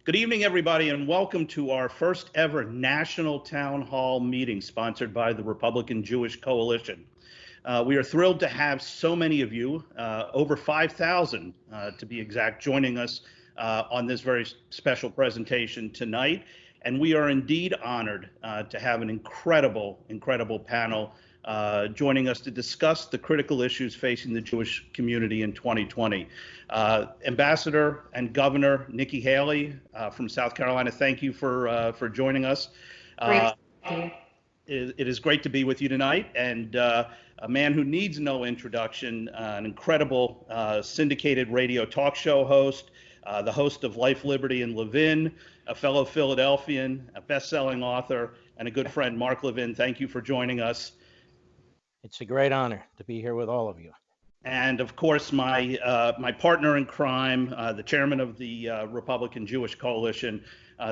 Good evening, everybody, and welcome to our first ever National Town Hall meeting sponsored by the Republican Jewish Coalition. We are thrilled to have so many of you, over 5,000 to be exact, joining us on this very special presentation tonight. And we are indeed honored to have an incredible panel joining us to discuss the critical issues facing the Jewish community in 2020. Ambassador and Governor Nikki Haley from South Carolina, thank you for joining us. Great. Thank you. It is great to be with you tonight, and a man who needs no introduction, an incredible syndicated radio talk show host, the host of Life, Liberty, and Levin, a fellow Philadelphian, a best-selling author, and a good friend, Mark Levin. Thank you for joining us. It's a great honor to be here with all of you. And of course, my partner in crime, the chairman of the Republican Jewish Coalition,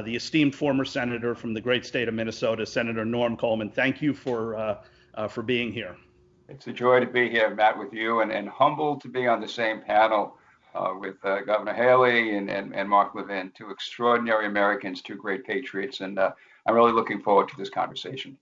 the esteemed former senator from the great state of Minnesota, Senator Norm Coleman. Thank you for being here. It's a joy to be here, Matt, with you, and humbled to be on the same panel with Governor Haley and Mark Levin, two extraordinary Americans, two great patriots, and I'm really looking forward to this conversation.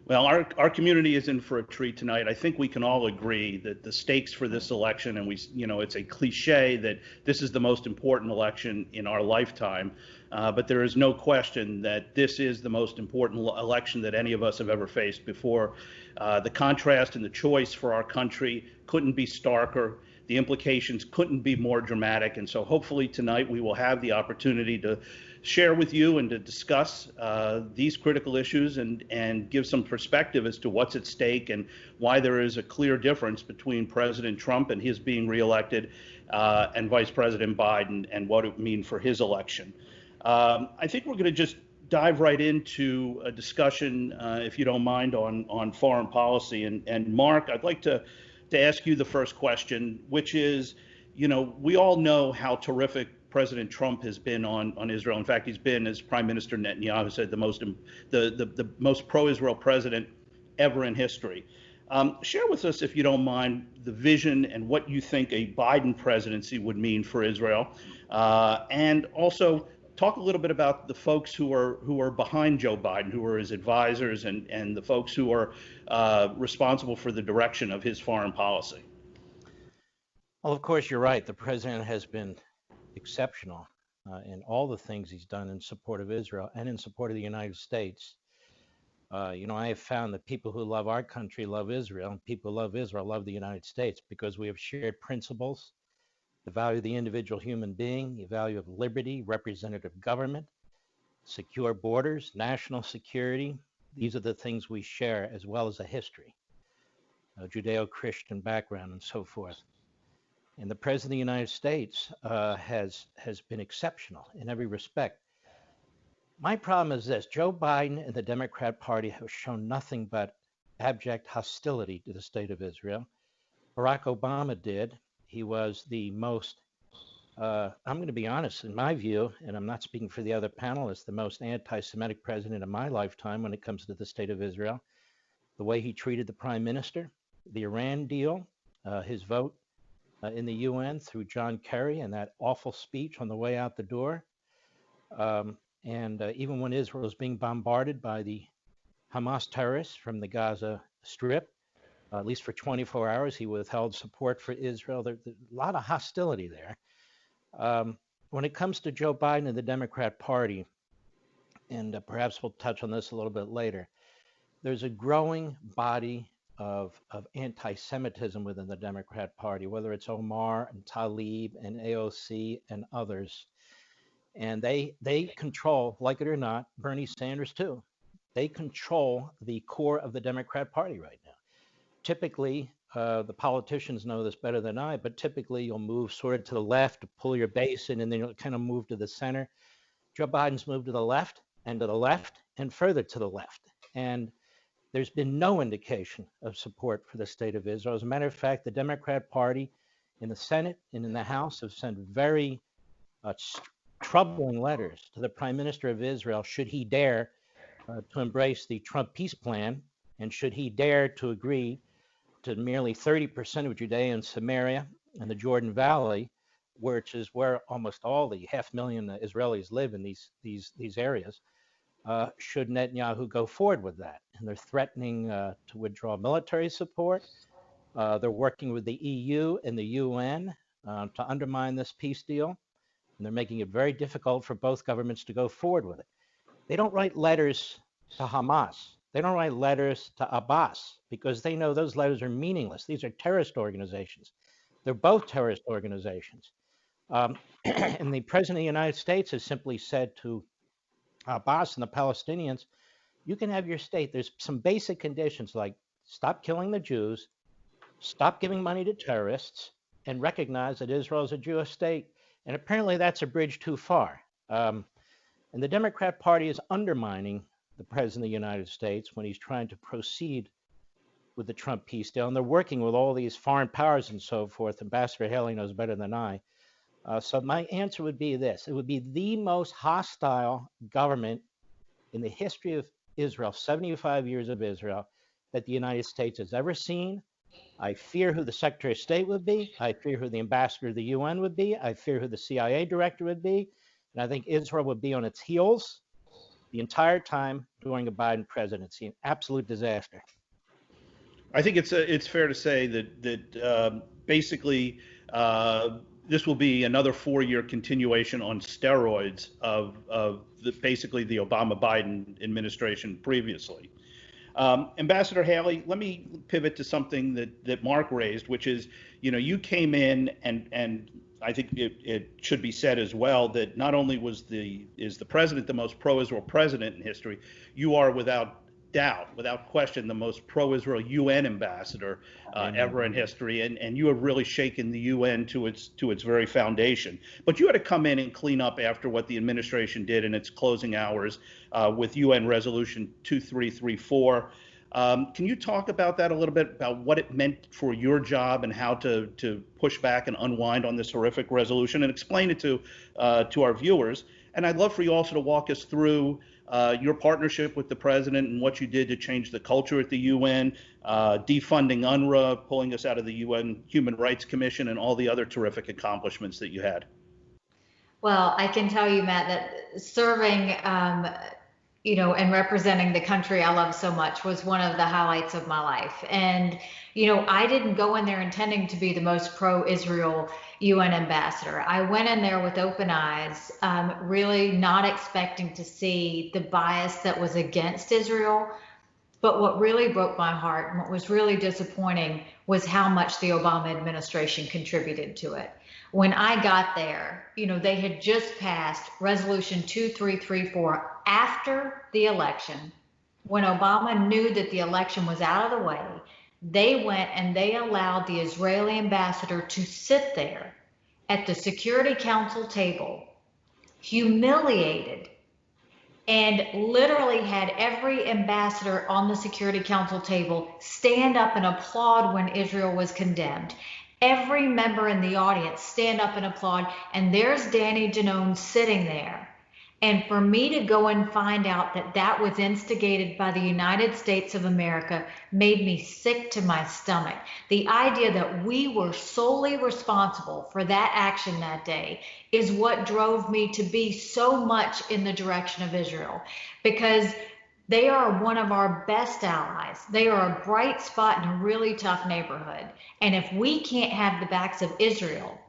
Well, our community is in for a treat tonight. I think we can all agree that the stakes for this election, and it's a cliche that this is the most important election in our lifetime, but there is no question that this is the most important election that any of us have ever faced before. The contrast and the choice for our country couldn't be starker. The implications couldn't be more dramatic, and so hopefully tonight we will have the opportunity to share with you and to discuss these critical issues and give some perspective as to what's at stake and why there is a clear difference between President Trump and his being reelected and Vice President Biden and what it means for his election. I think we're going to just dive right into a discussion, if you don't mind, on foreign policy. And Mark, I'd like to ask you the first question, which is, we all know how terrific President Trump has been on Israel. In fact, he's been, as Prime Minister Netanyahu said, the most pro-Israel president ever in history. Share with us, if you don't mind, the vision and what you think a Biden presidency would mean for Israel, and also talk a little bit about the folks who are behind Joe Biden, who are his advisors, and the folks who are responsible for the direction of his foreign policy. Well, of course, you're right. The president has been exceptional in all the things he's done in support of Israel and in support of the United States. I have found that people who love our country love Israel, and people who love Israel love the United States because we have shared principles, the value of the individual human being, the value of liberty, representative government, secure borders, national security. These are the things we share, as well as a history, a Judeo-Christian background, and so forth. And the President of the United States has been exceptional in every respect. My problem is this: Joe Biden and the Democrat Party have shown nothing but abject hostility to the state of Israel. Barack Obama did. He was the most, I'm going to be honest, in my view, and I'm not speaking for the other panelists, the most anti-Semitic president of my lifetime when it comes to the state of Israel. The way he treated the prime minister, the Iran deal, his vote in the UN through John Kerry and that awful speech on the way out the door. And even when Israel was being bombarded by the Hamas terrorists from the Gaza Strip, at least for 24 hours, he withheld support for Israel. There's a lot of hostility there. When it comes to Joe Biden and the Democrat Party, and perhaps we'll touch on this a little bit later, there's a growing body of anti-Semitism within the Democrat Party, whether it's Omar and Tlaib and AOC and others. And they control, like it or not, Bernie Sanders too. They control the core of the Democrat Party right now. Typically, the politicians know this better than I, but typically you'll move sort of to the left to pull your base in, and then you'll kind of move to the center. Joe Biden's moved to the left and further to the left. And there's been no indication of support for the state of Israel. As a matter of fact, the Democrat Party in the Senate and in the House have sent very troubling letters to the Prime Minister of Israel, should he dare to embrace the Trump peace plan, and should he dare to agree to merely 30% of Judea and Samaria and the Jordan Valley which is where almost all the 500,000 Israelis live in these areas, should Netanyahu go forward with that. And they're threatening to withdraw military support. They're working with the EU and the UN to undermine this peace deal. And they're making it very difficult for both governments to go forward with it. They don't write letters to Hamas. They don't write letters to Abbas because they know those letters are meaningless. These are terrorist organizations. They're both terrorist organizations. And the president of the United States has simply said to Abbas and the Palestinians, you can have your state. There's some basic conditions like stop killing the Jews, stop giving money to terrorists, and recognize that Israel is a Jewish state. And apparently that's a bridge too far. And the Democrat Party is undermining the president of the United States when he's trying to proceed with the Trump peace deal. And they're working with all these foreign powers and so forth. Ambassador Haley knows better than I. So my answer would be this. It would be the most hostile government in the history of Israel, 75 years of Israel, that the United States has ever seen. I fear who the Secretary of State would be. I fear who the ambassador to the UN would be. I fear who the CIA director would be. And I think Israel would be on its heels the entire time during a Biden presidency, an absolute disaster. I think it's fair to say that basically this will be another 4-year continuation on steroids of basically the Obama-Biden administration previously. Ambassador Haley, let me pivot to something that Mark raised, which is, you came in and I think it should be said as well that not only is the president the most pro-Israel president in history, you are without doubt, without question, the most pro-Israel UN ambassador ever in history, and you have really shaken the UN to its very foundation. But you had to come in and clean up after what the administration did in its closing hours with UN Resolution 2334. Can you talk about that a little bit, about what it meant for your job and how to push back and unwind on this horrific resolution, and explain it to our viewers? And I'd love for you also to walk us through your partnership with the president and what you did to change the culture at the UN, defunding UNRWA, pulling us out of the UN Human Rights Commission, and all the other terrific accomplishments that you had. Well, I can tell you, Matt, that serving and representing the country I love so much was one of the highlights of my life. And, I didn't go in there intending to be the most pro-Israel UN ambassador. I went in there with open eyes, really not expecting to see the bias that was against Israel. But what really broke my heart and what was really disappointing was how much the Obama administration contributed to it. When I got there, they had just passed Resolution 2334 after the election. When Obama knew that the election was out of the way, they went and they allowed the Israeli ambassador to sit there at the Security Council table, humiliated, and literally had every ambassador on the Security Council table stand up and applaud when Israel was condemned. Every member in the audience stand up and applaud, and there's Danny Janone sitting there. And for me to go and find out that that was instigated by the United States of America made me sick to my stomach. The idea that we were solely responsible for that action that day is what drove me to be so much in the direction of Israel, because they are one of our best allies. They are a bright spot in a really tough neighborhood. And if we can't have the backs of Israel,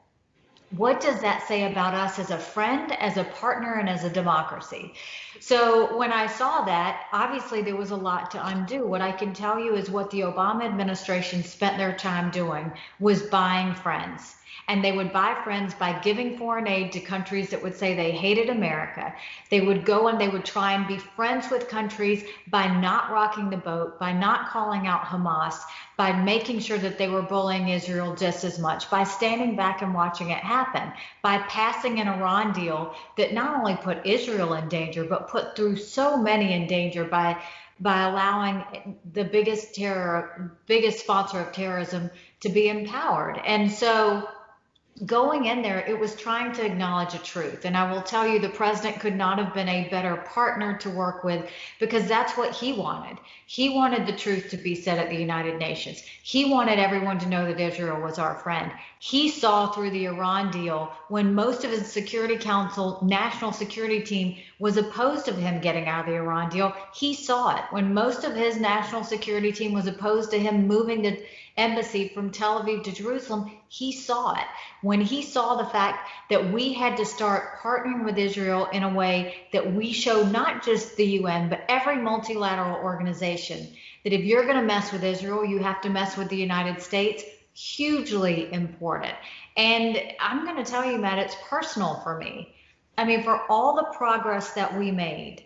what does that say about us as a friend, as a partner, and as a democracy? So when I saw that, obviously there was a lot to undo. What I can tell you is what the Obama administration spent their time doing was buying friends. And they would buy friends by giving foreign aid to countries that would say they hated America. They would go and they would try and be friends with countries by not rocking the boat, by not calling out Hamas, by making sure that they were bullying Israel just as much, by standing back and watching it happen, by passing an Iran deal that not only put Israel in danger, but put through so many in danger by allowing the biggest sponsor of terrorism to be empowered. And so going in there, it was trying to acknowledge a truth. And I will tell you, the president could not have been a better partner to work with, because that's what he wanted. He wanted the truth to be said at the United Nations. He wanted everyone to know that Israel was our friend. He saw through the Iran deal when most of his Security Council national security team was opposed to him getting out of the Iran deal. He saw it when most of his national security team was opposed to him moving the embassy from Tel Aviv to Jerusalem. He saw it when he saw the fact that we had to start partnering with Israel in a way that we show not just the UN, but every multilateral organization, that if you're going to mess with Israel, you have to mess with the United States. Hugely important. And I'm going to tell you, Matt, it's personal for me. I mean, for all the progress that we made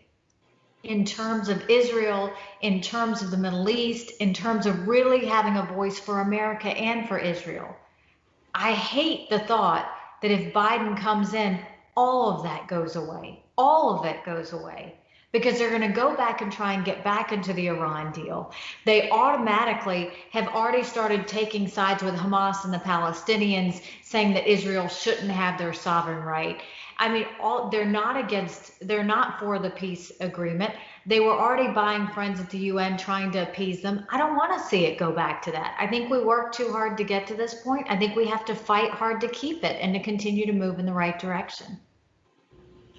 in terms of Israel, in terms of the Middle East, in terms of really having a voice for America and for Israel, I hate the thought that if Biden comes in, all of that goes away. All of it goes away, because they're going to go back and try and get back into the Iran deal. They automatically have already started taking sides with Hamas and the Palestinians, saying that Israel shouldn't have their sovereign right. I mean, they're not for the peace agreement. They were already buying friends at the UN, trying to appease them. I don't want to see it go back to that. I think we worked too hard to get to this point. I think we have to fight hard to keep it and to continue to move in the right direction.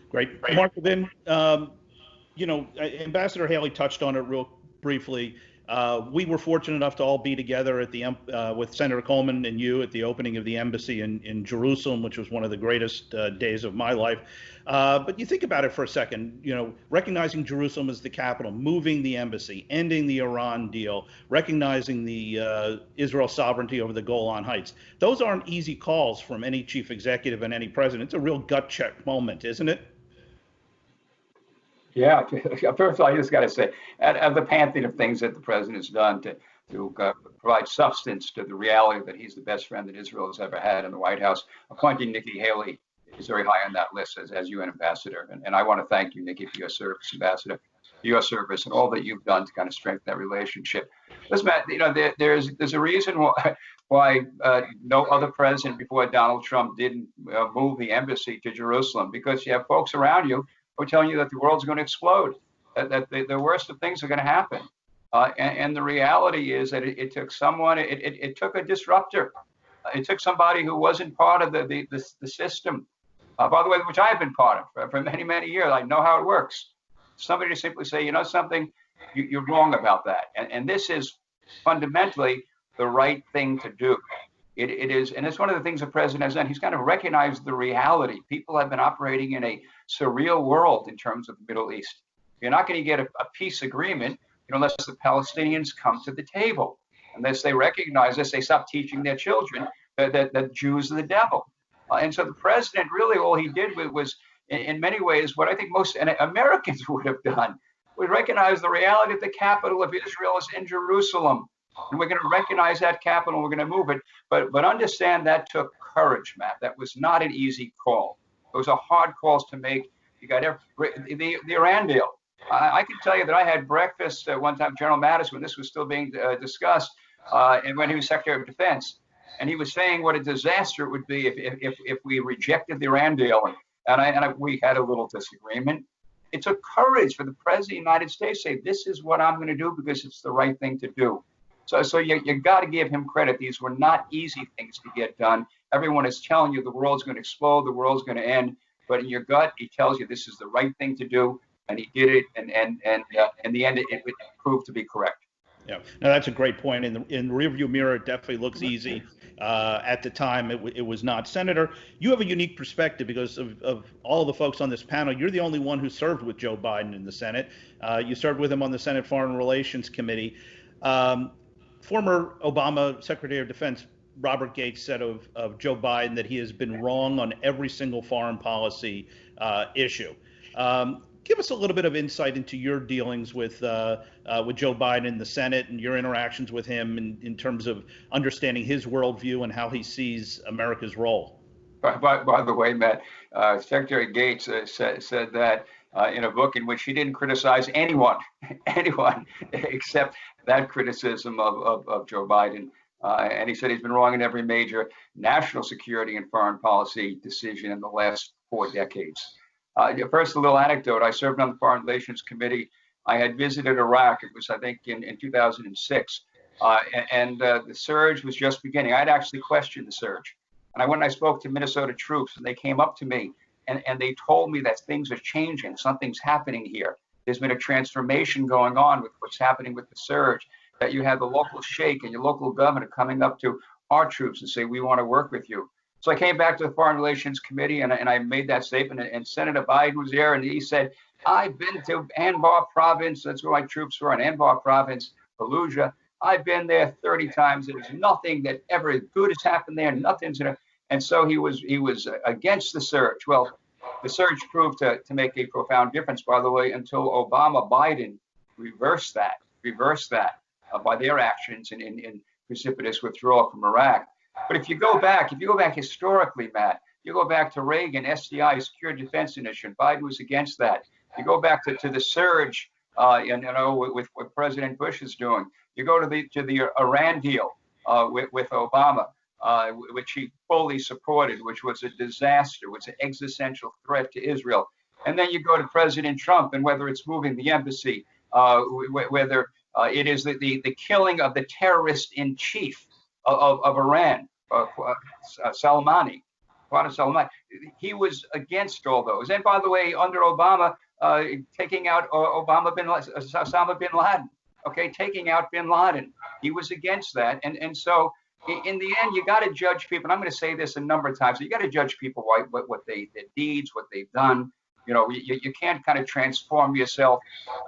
Great. Mark, Levin, Ambassador Haley touched on it real briefly. We were fortunate enough to all be together at with Senator Coleman and you at the opening of the embassy in Jerusalem, which was one of the greatest days of my life. But you think about it for a second, recognizing Jerusalem as the capital, moving the embassy, ending the Iran deal, recognizing the Israel sovereignty over the Golan Heights. Those aren't easy calls from any chief executive and any president. It's a real gut check moment, isn't it? Yeah, first of all, I just got to say, of the pantheon of things that the president's done to provide substance to the reality that he's the best friend that Israel has ever had in the White House, appointing Nikki Haley is very high on that list as UN ambassador. And I want to thank you, Nikki, for your service, ambassador, your service, and all that you've done to kind of strengthen that relationship. Listen, Matt, there's a reason why no other president before Donald Trump didn't move the embassy to Jerusalem, because you have folks around you who are telling you that the world's going to explode, that the worst of things are going to happen. And the reality is that it took someone, it took a disruptor. It took somebody who wasn't part of the system, by the way, which I've been part of for many, many years. I know how it works. Somebody to simply say, something, you're wrong about that. And this is fundamentally the right thing to do. It is, and it's one of the things the president has done. He's kind of recognized the reality. People have been operating in a surreal world in terms of the Middle East. You're not going to get a peace agreement unless the Palestinians come to the table, unless they recognize this, they stop teaching their children that Jews are the devil. And so the president, really all he did was, in many ways, what I think most Americans would have done, was recognize the reality that the capital of Israel is in Jerusalem. And we're going to recognize that capital, we're going to move it. But understand that took courage, Matt. That was not an easy call. Those are hard calls to make. You got the Iran deal. I can tell you that I had breakfast one time, General Mattis, when this was still being discussed, and when he was Secretary of Defense, and he was saying what a disaster it would be if we rejected the Iran deal, and we had a little disagreement. It took courage for the President of the United States to say, this is what I'm going to do because it's the right thing to do. So you got to give him credit. These were not easy things to get done. Everyone is telling you the world's going to explode, the world's going to end, but in your gut, he tells you this is the right thing to do, and he did it, and in the end, it proved to be correct. Yeah, no, that's a great point. In the rearview mirror, it definitely looks easy. At the time, it was not. Senator, you have a unique perspective because of all the folks on this panel. You're the only one who served with Joe Biden in the Senate. You served with him on the Senate Foreign Relations Committee. Former Obama Secretary of Defense Robert Gates said of Joe Biden that he has been wrong on every single foreign policy issue. Give us a little bit of insight into your dealings with Joe Biden in the Senate and your interactions with him in terms of understanding his worldview and how he sees America's role. By the way, Matt, Secretary Gates said that in a book in which he didn't criticize anyone except that criticism of Joe Biden. And he said he's been wrong in every major national security and foreign policy decision in the last 4 decades. First, a little anecdote. I served on the Foreign Relations Committee. I had visited Iraq. It was, I think, in 2006. The surge was just beginning. I'd actually questioned the surge. And I went and I spoke to Minnesota troops, and they came up to me and they told me that things are changing. Something's happening here. There's been a transformation going on with what's happening with the surge, that you have the local sheikh and your local governor coming up to our troops and say, we want to work with you. So I came back to the Foreign Relations Committee and I made that statement, and Senator Biden was there and he said, I've been to Anbar province. That's where my troops were, in Anbar province, Fallujah. I've been there 30 times. There's nothing that ever good has happened there. Nothing's gonna. And so he was against the surge. Well, the surge proved to make a profound difference, by the way, until Biden reversed that by their actions in precipitous withdrawal from Iraq. But if you go back historically, Matt, you go back to Reagan, SDI, Secure Defense Initiative, Biden was against that. You go back to the surge, with what President Bush is doing. You go to the Iran deal with Obama, which he fully supported, which was a disaster, was an existential threat to Israel. And then you go to President Trump, and whether it's moving the embassy, whether it is the killing of the terrorist in chief of Iran, Soleimani, he was against all those. And by the way, under Obama, taking out Osama bin Laden, taking out bin Laden, he was against that. And so in the end, you got to judge people. And I'm going to say this a number of times. You got to judge people what their deeds, what they've done. You can't kind of transform yourself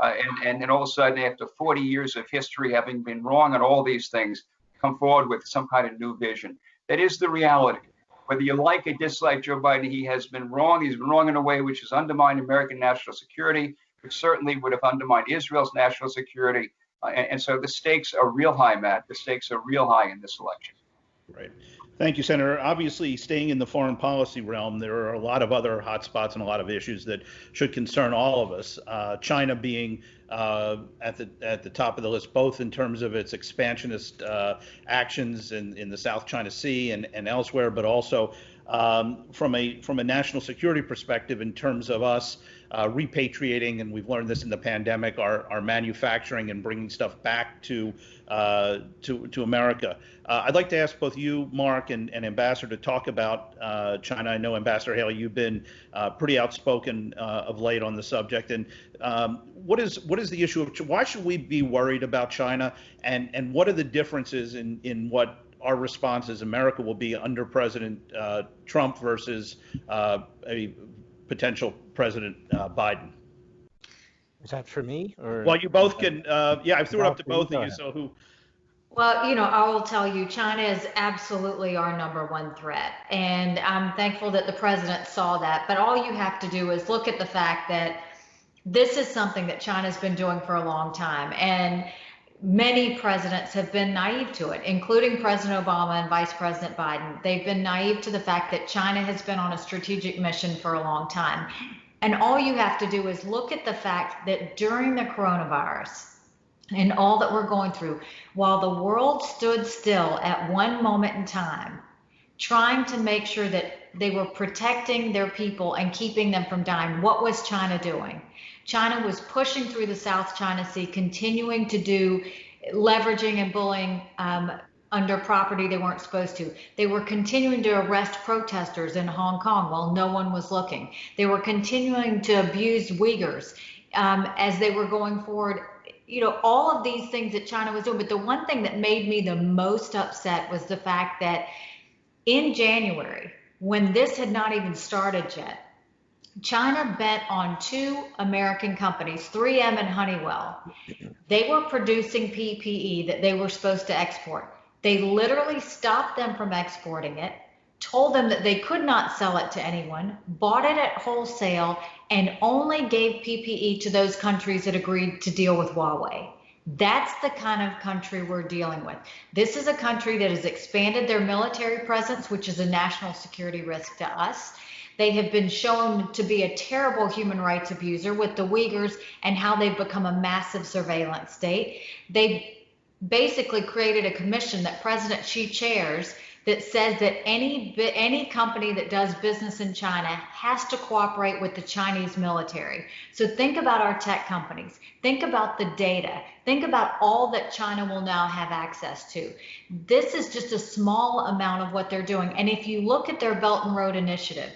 and then all of a sudden, after 40 years of history, having been wrong on all these things, come forward with some kind of new vision. That is the reality. Whether you like or dislike Joe Biden, he has been wrong. He's been wrong in a way which has undermined American national security, which certainly would have undermined Israel's national security. And so the stakes are real high, Matt. The stakes are real high in this election. Right. Thank you, Senator. Obviously, staying in the foreign policy realm, there are a lot of other hotspots and a lot of issues that should concern all of us. China being at the top of the list, both in terms of its expansionist actions in the South China Sea and elsewhere, but also from a national security perspective in terms of us repatriating, and we've learned this in the pandemic, our manufacturing and bringing stuff back to America. I'd like to ask both you, Mark, and Ambassador to talk about China. I know, Ambassador Haley, you've been pretty outspoken of late on the subject. And what is the issue of why should we be worried about China, and what are the differences in what our response as America will be under President Trump versus a potential President Biden? Is that for me? Or well, you both can. I threw it up to both of you. So who? Well, I will tell you, China is absolutely our #1 threat. And I'm thankful that the president saw that. But all you have to do is look at the fact that this is something that China's been doing for a long time. And many presidents have been naive to it, including President Obama and Vice President Biden. They've been naive to the fact that China has been on a strategic mission for a long time. And all you have to do is look at the fact that during the coronavirus and all that we're going through, while the world stood still at one moment in time, trying to make sure that they were protecting their people and keeping them from dying, what was China doing? China was pushing through the South China Sea, continuing to do leveraging and bullying under property they weren't supposed to. They were continuing to arrest protesters in Hong Kong while no one was looking. They were continuing to abuse Uyghurs as they were going forward. All of these things that China was doing. But the one thing that made me the most upset was the fact that in January, when this had not even started yet, China bet on 2 American companies, 3M and Honeywell. They were producing PPE that they were supposed to export. They literally stopped them from exporting it, told them that they could not sell it to anyone, bought it at wholesale, and only gave PPE to those countries that agreed to deal with Huawei. That's the kind of country we're dealing with. This is a country that has expanded their military presence, which is a national security risk to us. They have been shown to be a terrible human rights abuser with the Uyghurs and how they've become a massive surveillance state. They basically created a commission that President Xi chairs that says that any company that does business in China has to cooperate with the Chinese military. So think about our tech companies. Think about the data. Think about all that China will now have access to. This is just a small amount of what they're doing. And if you look at their Belt and Road Initiative,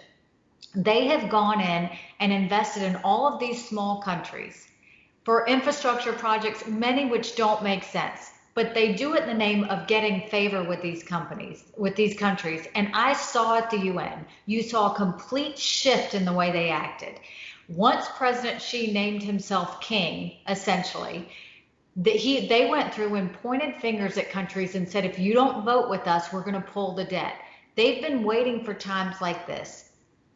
they have gone in and invested in all of these small countries for infrastructure projects, many which don't make sense, but they do it in the name of getting favor with these companies, with these countries. And I saw at the UN, you saw a complete shift in the way they acted. Once President Xi named himself king, essentially, they went through and pointed fingers at countries and said, if you don't vote with us, we're going to pull the debt. They've been waiting for times like this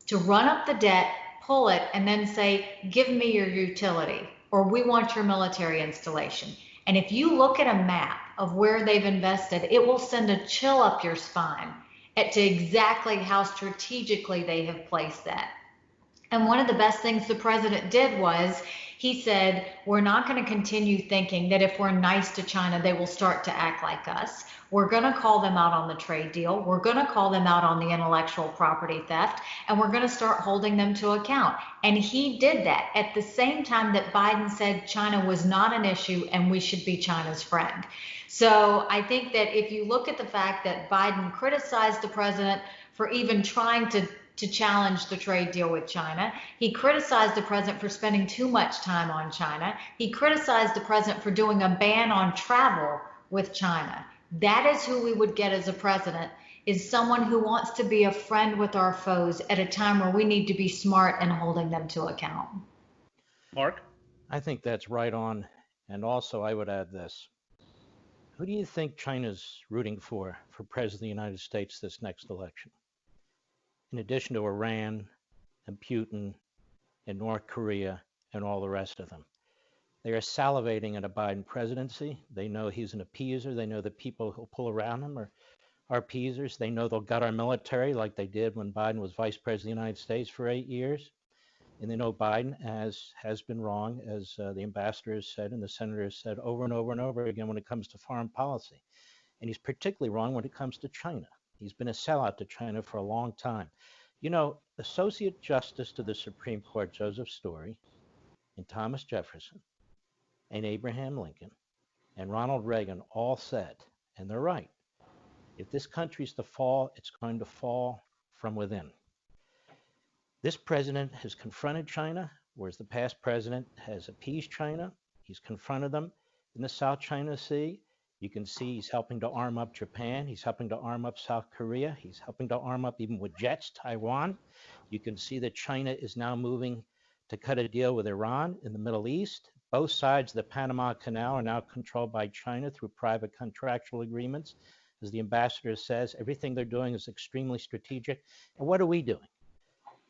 to run up the debt, pull it, and then say, give me your utility, or we want your military installation. And if you look at a map of where they've invested, it will send a chill up your spine as to exactly how strategically they have placed that. And one of the best things the president did was he said, we're not going to continue thinking that if we're nice to China, they will start to act like us. We're going to call them out on the trade deal. We're going to call them out on the intellectual property theft, and we're going to start holding them to account. And he did that at the same time that Biden said China was not an issue and we should be China's friend. So I think that if you look at the fact that Biden criticized the president for even trying to challenge the trade deal with China. He criticized the president for spending too much time on China. He criticized the president for doing a ban on travel with China. That is who we would get as a president, is someone who wants to be a friend with our foes at a time where we need to be smart and holding them to account. Mark? I think that's right on. And also, I would add this. Who do you think China's rooting for President of the United States this next election? In addition to Iran and Putin and North Korea and all the rest of them. They are salivating at a Biden presidency. They know he's an appeaser. They know the people who'll pull around him are appeasers. They know they'll gut our military like they did when Biden was vice president of the United States for 8 years. And they know Biden has been wrong, as the ambassador has said and the senator has said over and over and over again when it comes to foreign policy. And he's particularly wrong when it comes to China. He's been a sellout to China for a long time. You know, Associate Justice to the Supreme Court, Joseph Story, and Thomas Jefferson, and Abraham Lincoln, and Ronald Reagan all said, and they're right, if this country's to fall, it's going to fall from within. This president has confronted China, whereas the past president has appeased China. He's confronted them in the South China Sea. You can see he's helping to arm up Japan. He's helping to arm up South Korea. He's helping to arm up, even with jets, Taiwan. You can see that China is now moving to cut a deal with Iran in the Middle East. Both sides of the Panama Canal are now controlled by China through private contractual agreements. As the ambassador says, everything they're doing is extremely strategic. And what are we doing?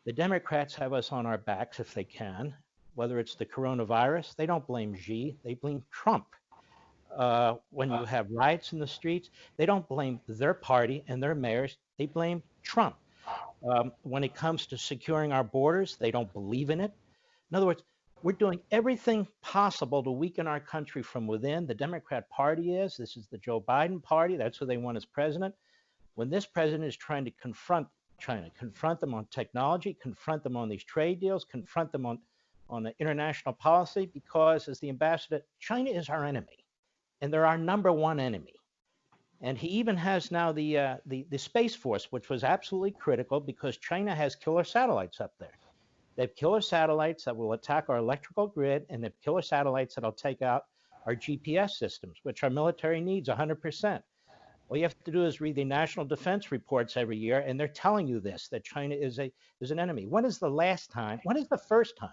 The Democrats have us on our backs if they can. Whether it's the coronavirus, they don't blame Xi, they blame Trump. When you have riots in the streets, they don't blame their party and their mayors, they blame Trump. When it comes to securing our borders, they don't believe in it. In other words, we're doing everything possible to weaken our country from within. The Democrat Party is. This is the Joe Biden party. That's who they want as president. When this president is trying to confront China, confront them on technology, confront them on these trade deals, confront them on the international policy, because as the ambassador, China is our enemy. And they're our number one enemy. And he even has now the Space Force, which was absolutely critical because China has killer satellites up there. They have killer satellites that will attack our electrical grid, and they have killer satellites that'll take out our GPS systems, which our military needs 100%. All you have to do is read the national defense reports every year, and they're telling you this, that China is an enemy. When is the first time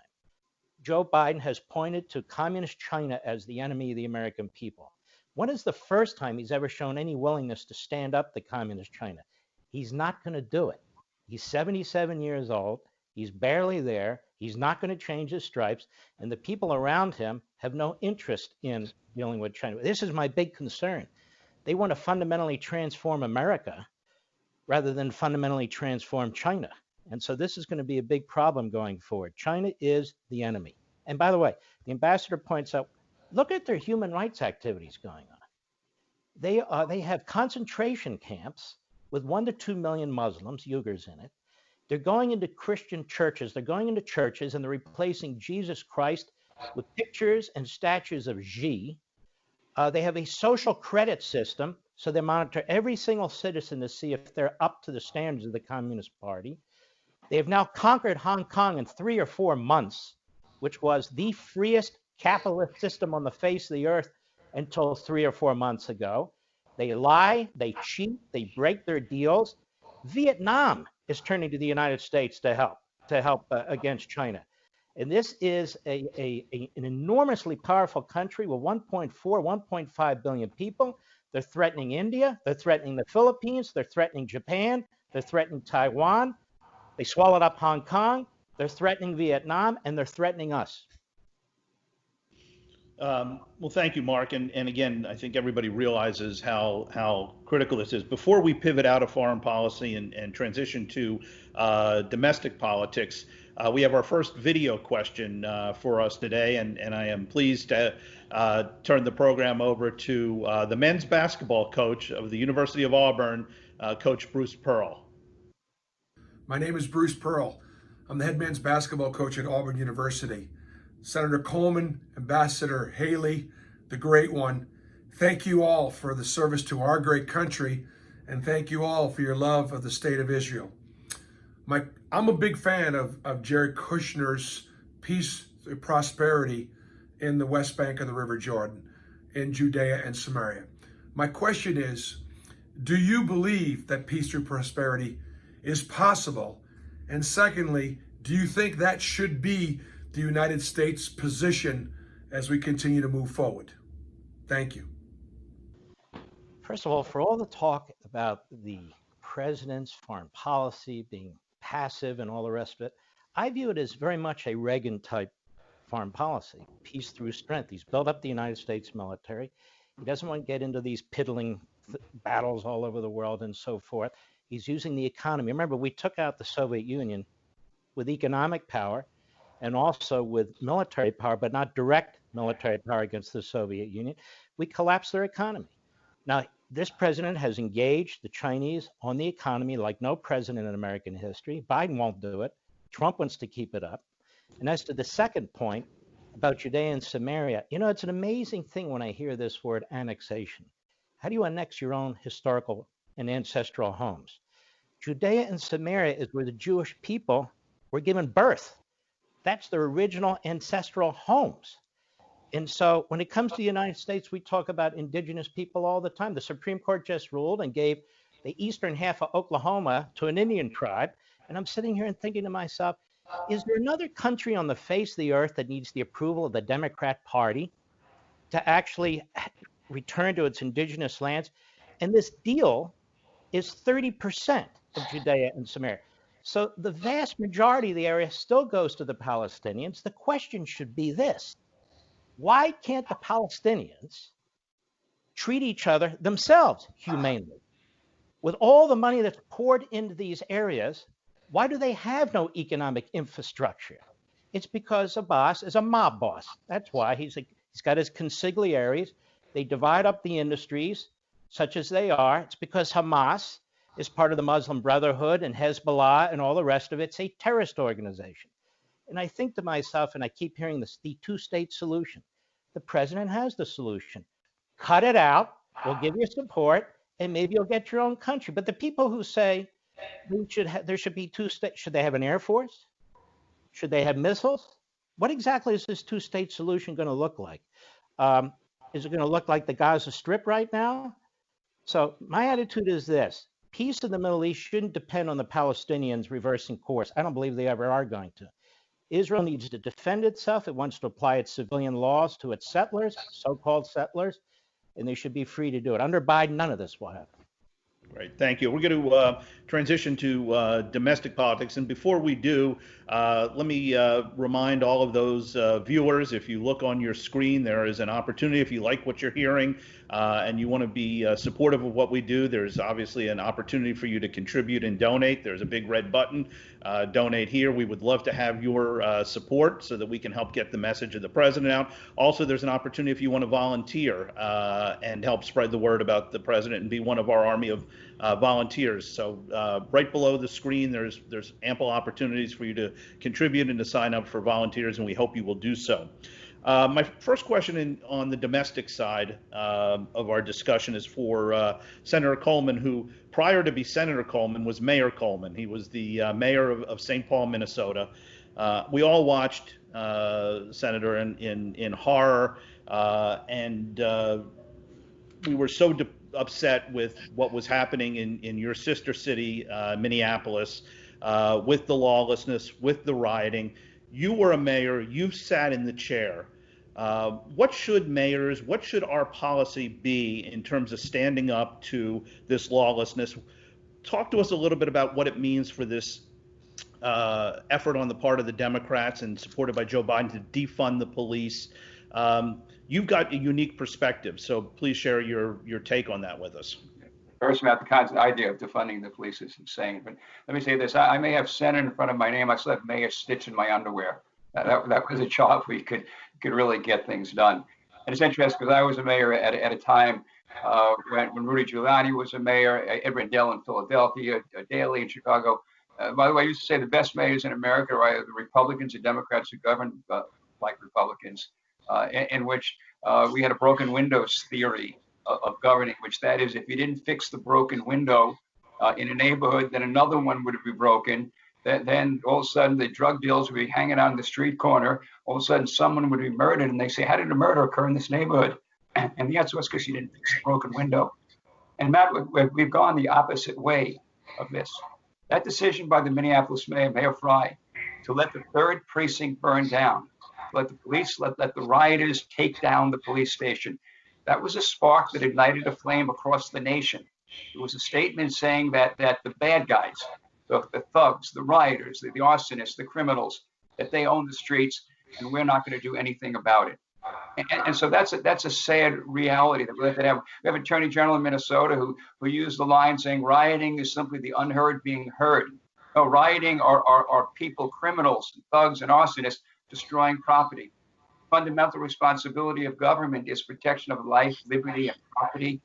Joe Biden has pointed to communist China as the enemy of the American people? When is the first time he's ever shown any willingness to stand up to communist China? He's not going to do it. He's 77 years old. He's barely there. He's not going to change his stripes. And the people around him have no interest in dealing with China. This is my big concern. They want to fundamentally transform America rather than fundamentally transform China. And so this is going to be a big problem going forward. China is the enemy. And by the way, the ambassador points out, look at their human rights activities going on. They have concentration camps with 1 to 2 million Muslims, Uyghurs in it. They're going into Christian churches. They're going into churches and they're replacing Jesus Christ with pictures and statues of Xi. They have a social credit system, so they monitor every single citizen to see if they're up to the standards of the Communist Party. They have now conquered Hong Kong in 3 or 4 months, which was the freest capitalist system on the face of the earth until 3 or 4 months ago. They lie, they cheat, they break their deals. Vietnam is turning to the United States to help against China. And this is an enormously powerful country with 1.4, 1.5 billion people. They're threatening India. They're threatening the Philippines. They're threatening Japan. They're threatening Taiwan. They swallowed up Hong Kong. They're threatening Vietnam, and they're threatening us. Well, thank you, Mark. And again, I think everybody realizes how critical this is. Before we pivot out of foreign policy and transition to domestic politics, we have our first video question for us today, and I am pleased to turn the program over to the men's basketball coach of the University of Auburn, Coach Bruce Pearl. My name is Bruce Pearl. I'm the head men's basketball coach at Auburn University. Senator Coleman, Ambassador Haley, the great one, thank you all for the service to our great country, and thank you all for your love of the state of Israel. I'm a big fan of Jared Kushner's peace and prosperity in the West Bank of the River Jordan, in Judea and Samaria. My question is, do you believe that peace through prosperity is possible? And secondly, do you think that should be the United States position as we continue to move forward? Thank you. First of all, for all the talk about the president's foreign policy being passive and all the rest of it, I view it as very much a Reagan type foreign policy, peace through strength. He's built up the United States military. He doesn't want to get into these piddling battles all over the world and so forth. He's using the economy. Remember, we took out the Soviet Union with economic power and also with military power, but not direct military power against the Soviet Union. We collapsed their economy. Now, this president has engaged the Chinese on the economy like no president in American history. Biden won't do it. Trump wants to keep it up. And as to the second point about Judea and Samaria, it's an amazing thing when I hear this word annexation. How do you annex your own historical and ancestral homes? Judea and Samaria is where the Jewish people were given birth. That's their original ancestral homes. And so when it comes to the United States, we talk about indigenous people all the time. The Supreme Court just ruled and gave the eastern half of Oklahoma to an Indian tribe. And I'm sitting here and thinking to myself, is there another country on the face of the earth that needs the approval of the Democrat Party to actually return to its indigenous lands? And this deal is 30% of Judea and Samaria. So the vast majority of the area still goes to the Palestinians. The question should be this: why can't the Palestinians treat each other themselves humanely? With all the money that's poured into these areas, why do they have no economic infrastructure? It's because Abbas is a mob boss. That's why he's got his consigliaries. They divide up the industries such as they are. It's because Hamas is part of the Muslim Brotherhood, and Hezbollah and all the rest of it's a terrorist organization. And I think to myself, and I keep hearing this, the two-state solution. The president has the solution. Cut it out. We'll give you support, and maybe you'll get your own country. But the people who say there should be two states, should they have an air force? Should they have missiles? What exactly is this two-state solution going to look like? Is it going to look like the Gaza Strip right now? So my attitude is this: peace in the Middle East shouldn't depend on the Palestinians reversing course. I don't believe they ever are going to. Israel needs to defend itself. It wants to apply its civilian laws to its settlers, so-called settlers, and they should be free to do it. Under Biden, none of this will happen. Great, thank you. We're going to transition to domestic politics. And before we do, let me remind all of those viewers, if you look on your screen, there is an opportunity. If you like what you're hearing and you want to be supportive of what we do, there's obviously an opportunity for you to contribute and donate. There's a big red button, donate here. We would love to have your support so that we can help get the message of the president out. Also, there's an opportunity if you want to volunteer and help spread the word about the president and be one of our army of volunteers. So right below the screen, there's ample opportunities for you to contribute and to sign up for volunteers, and we hope you will do so. My first question on the domestic side of our discussion is for Senator Coleman, who prior to be Senator Coleman was Mayor Coleman. He was the mayor of St. Paul, Minnesota. We all watched Senator in horror, and we were so upset with what was happening in your sister city, Minneapolis, with the lawlessness, with the rioting. You were a mayor, you've sat in the chair. What should our policy be in terms of standing up to this lawlessness? Talk to us a little bit about what it means for this effort on the part of the Democrats and supported by Joe Biden to defund the police. You've got a unique perspective, so please share your take on that with us. First, Matt, the idea of defunding the police is insane. But let me say this: I may have Senator in front of my name. I still have Mayor stitched in my underwear. That was a job where you could really get things done. And it's interesting because I was a mayor at a time when Rudy Giuliani was a mayor, Ed Rendell in Philadelphia, Daley in Chicago. By the way, I used to say the best mayors in America are either the Republicans or Democrats who govern like Republicans. In which we had a broken windows theory of governing, which that is, if you didn't fix the broken window in a neighborhood, then another one would be broken. Then all of a sudden the drug dealers would be hanging out on the street corner. All of a sudden someone would be murdered, and they say, how did a murder occur in this neighborhood? And the answer was because you didn't fix the broken window. And Matt, we've gone the opposite way of this. That decision by the Minneapolis mayor, Mayor Fry, to let the 3rd precinct burn down, let the police, let the rioters take down the police station. That was a spark that ignited a flame across the nation. It was a statement saying that the bad guys, the thugs, the rioters, the arsonists, the criminals, that they own the streets, and we're not going to do anything about it. And so that's a sad reality that we have to have. We have an Attorney General in Minnesota who used the line saying rioting is simply the unheard being heard. No, rioting are people, criminals, thugs, and arsonists destroying property. Fundamental responsibility of government is protection of life, liberty, and property.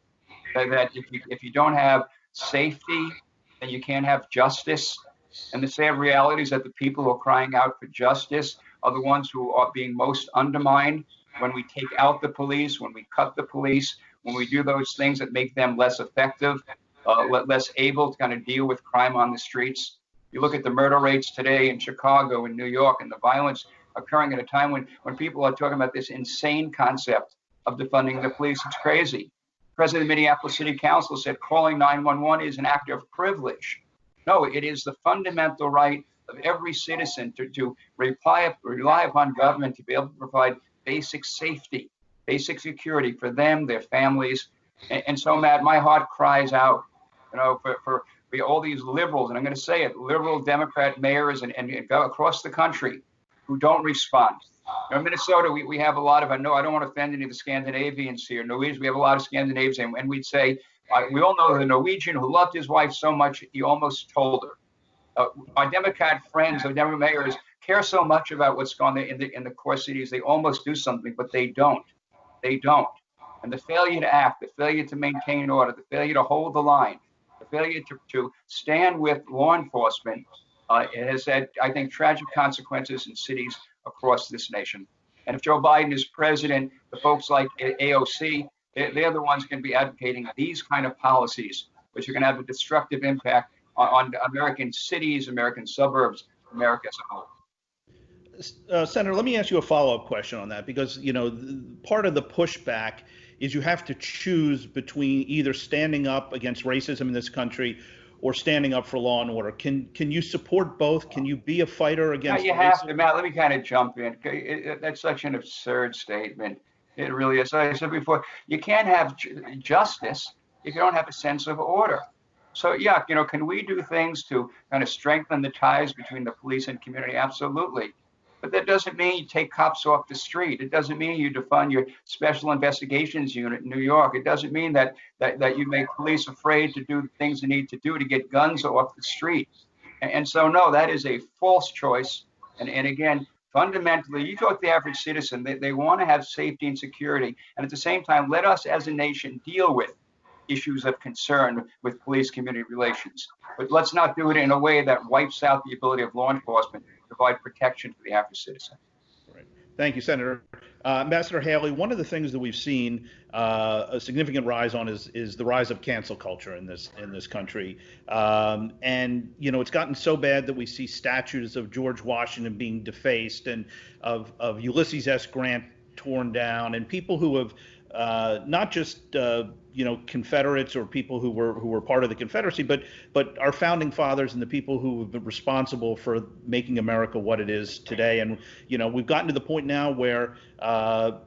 That if you don't have safety, then you can't have justice. And the sad reality is that the people who are crying out for justice are the ones who are being most undermined when we take out the police, when we cut the police, when we do those things that make them less effective, less able to kind of deal with crime on the streets. You look at the murder rates today in Chicago and New York, and the violence occurring at a time when people are talking about this insane concept of defunding the police. It's crazy. President of the Minneapolis City Council said calling 911 is an act of privilege. No, it is the fundamental right of every citizen to rely upon government to be able to provide basic safety, basic security for them, their families. And so, Matt, my heart cries out, for all these liberals, and I'm going to say it, liberal Democrat mayors and across the country who don't respond. In Minnesota, we have a lot of, I don't want to offend any of the Scandinavians here, Norwegians, we have a lot of Scandinavians, and we'd say, we all know the Norwegian who loved his wife so much, he almost told her. Our Democrat friends, the Democrat mayors, care so much about what's going on in the core cities, they almost do something, but they don't. They don't. And the failure to act, the failure to maintain order, the failure to hold the line, the failure to stand with law enforcement has had, I think, tragic consequences in cities across this nation. And if Joe Biden is president, the folks like AOC, they're the ones going to be advocating these kind of policies, which are going to have a destructive impact on American cities, American suburbs, America as a whole. Senator, let me ask you a follow-up question on that, because part of the pushback is you have to choose between either standing up against racism in this country or standing up for law and order. Can you support both? Can you be a fighter against racism? You have to, Matt. Let me kind of jump in. That's such an absurd statement. It really is. As I said before, you can't have justice if you don't have a sense of order. So yeah, can we do things to kind of strengthen the ties between the police and community? Absolutely. But that doesn't mean you take cops off the street. It doesn't mean you defund your special investigations unit in New York. It doesn't mean that you make police afraid to do the things they need to do to get guns off the street. And so, no, that is a false choice. And again, fundamentally, you talk to the average citizen, they want to have safety and security. And at the same time, let us as a nation deal with issues of concern with police community relations. But let's not do it in a way that wipes out the ability of law enforcement to provide protection for the average citizen. Right. Thank you, Senator. Ambassador Haley, one of the things that we've seen a significant rise on is the rise of cancel culture in this country. And it's gotten so bad that we see statues of George Washington being defaced and of Ulysses S. Grant torn down, and people who have not just Confederates or people who were part of the Confederacy, but our founding fathers and the people who have been responsible for making America what it is today. And we've gotten to the point now where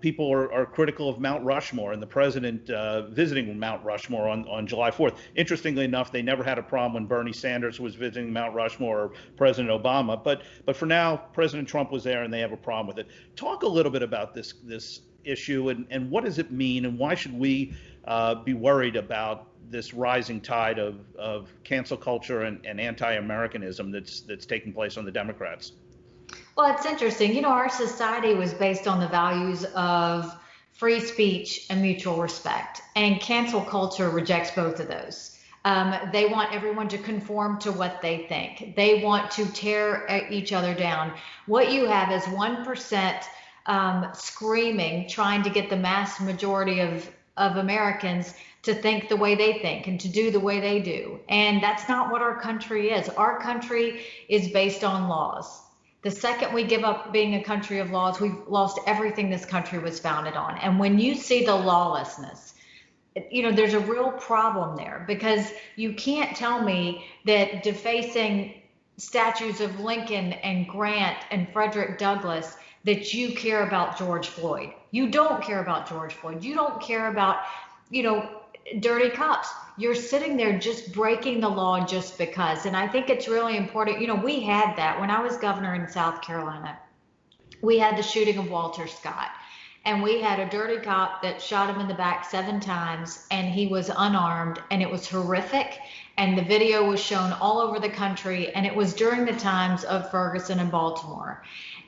people are critical of Mount Rushmore and the president visiting Mount Rushmore on July 4th. Interestingly enough, they never had a problem when Bernie Sanders was visiting Mount Rushmore or President Obama. But for now, President Trump was there and they have a problem with it. Talk a little bit about this issue and what does it mean, and why should we be worried about this rising tide of cancel culture and anti-Americanism that's taking place on the Democrats? Well, it's interesting. Our society was based on the values of free speech and mutual respect, and cancel culture rejects both of those. They want everyone to conform to what they think. They want to tear each other down. What you have is 1% screaming, trying to get the mass majority of Americans to think the way they think and to do the way they do. And that's not what our country is. Our country is based on laws. The second we give up being a country of laws, we've lost everything this country was founded on. And when you see the lawlessness, there's a real problem there, because you can't tell me that defacing statues of Lincoln and Grant and Frederick Douglass that you care about George Floyd. You don't care about George Floyd. You don't care about, dirty cops. You're sitting there just breaking the law just because. And I think it's really important. We had that when I was governor in South Carolina. We had the shooting of Walter Scott, and we had a dirty cop that shot him in the back 7 times, and he was unarmed, and it was horrific. And the video was shown all over the country, and it was during the times of Ferguson and Baltimore.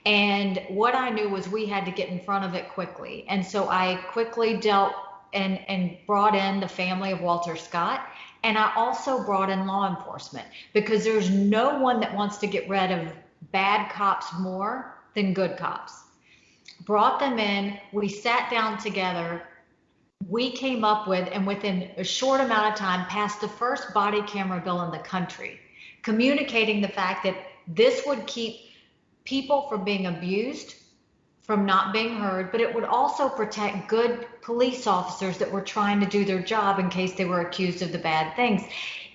And what I knew was we had to get in front of it quickly. And so I quickly dealt and brought in the family of Walter Scott. And I also brought in law enforcement, because there's no one that wants to get rid of bad cops more than good cops. Brought them in, we sat down together, we came up with, and within a short amount of time, passed the first body camera bill in the country, communicating the fact that this would keep people from being abused, from not being heard, but it would also protect good police officers that were trying to do their job in case they were accused of the bad things.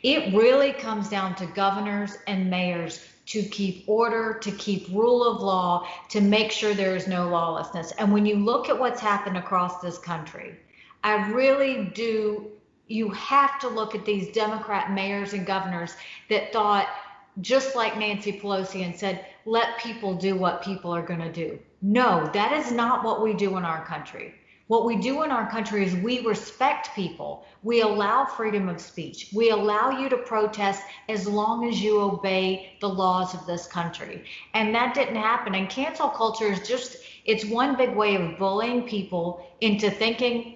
It really comes down to governors and mayors to keep order, to keep rule of law, to make sure there is no lawlessness. And when you look at what's happened across this country, I really do, you have to look at these Democrat mayors and governors that thought, just like Nancy Pelosi, and said, let people do what people are going to do. No, that is not what we do in our country. What we do in our country is we respect people. We allow freedom of speech. We allow you to protest as long as you obey the laws of this country. And that didn't happen. And cancel culture is just, it's one big way of bullying people into thinking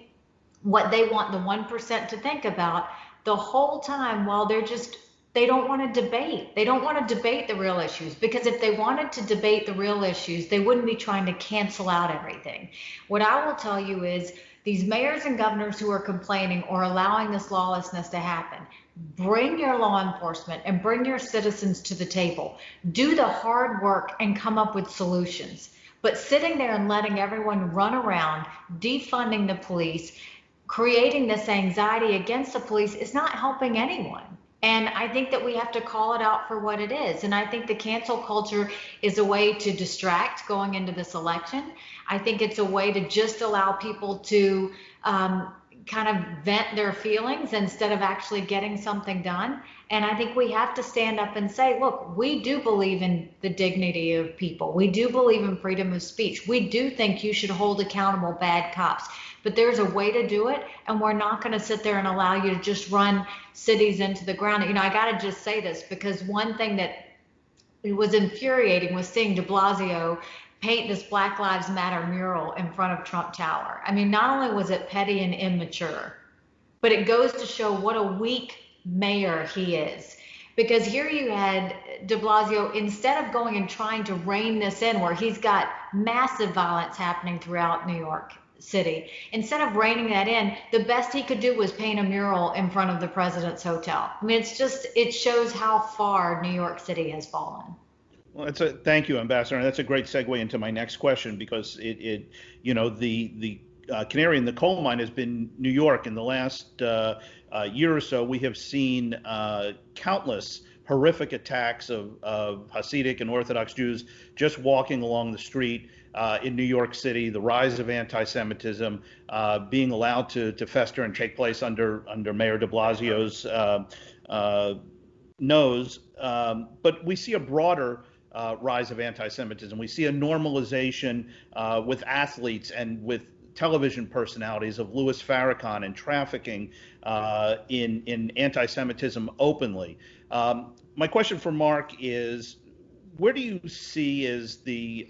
what they want the 1% to think about the whole time, while they don't want to debate. They don't want to debate the real issues, because if they wanted to debate the real issues, they wouldn't be trying to cancel out everything. What I will tell you is these mayors and governors who are complaining or allowing this lawlessness to happen, bring your law enforcement and bring your citizens to the table. Do the hard work and come up with solutions. But sitting there and letting everyone run around, defunding the police, creating this anxiety against the police is not helping anyone. And I think that we have to call it out for what it is. And I think the cancel culture is a way to distract going into this election. I think it's a way to just allow people to kind of vent their feelings instead of actually getting something done. And I think we have to stand up and say, look, we do believe in the dignity of people. We do believe in freedom of speech. We do think you should hold accountable bad cops. But there's a way to do it, and we're not going to sit there and allow you to just run cities into the ground. I got to just say this, because one thing that was infuriating was seeing de Blasio paint this Black Lives Matter mural in front of Trump Tower. I mean, not only was it petty and immature, but it goes to show what a weak mayor he is. Because here you had de Blasio, instead of going and trying to rein this in, where he's got massive violence happening throughout New York City, instead of reining that in, the best he could do was paint a mural in front of the president's hotel. I mean, it shows how far New York City has fallen. Well, thank you, Ambassador, and that's a great segue into my next question, because the canary in the coal mine has been New York. In the last year or so, we have seen countless horrific attacks of Hasidic and Orthodox Jews just walking along the street in New York City. The rise of anti-Semitism being allowed to fester and take place under Mayor de Blasio's nose. But we see a broader rise of anti-Semitism. We see a normalization with athletes and with television personalities of Louis Farrakhan and trafficking in anti-Semitism openly. My question for Mark is, where do you see is the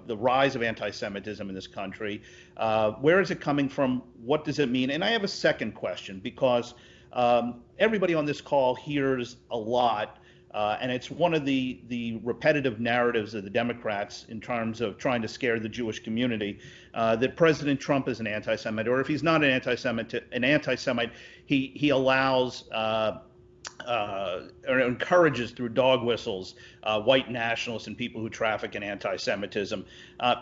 rise of anti-Semitism in this country? Where is it coming from? What does it mean? And I have a second question, because everybody on this call hears a lot, and it's one of the repetitive narratives of the Democrats in terms of trying to scare the Jewish community, that President Trump is an anti-Semite, or if he's not an anti-Semite, he allows or encourages through dog whistles white nationalists and people who traffic in anti-Semitism.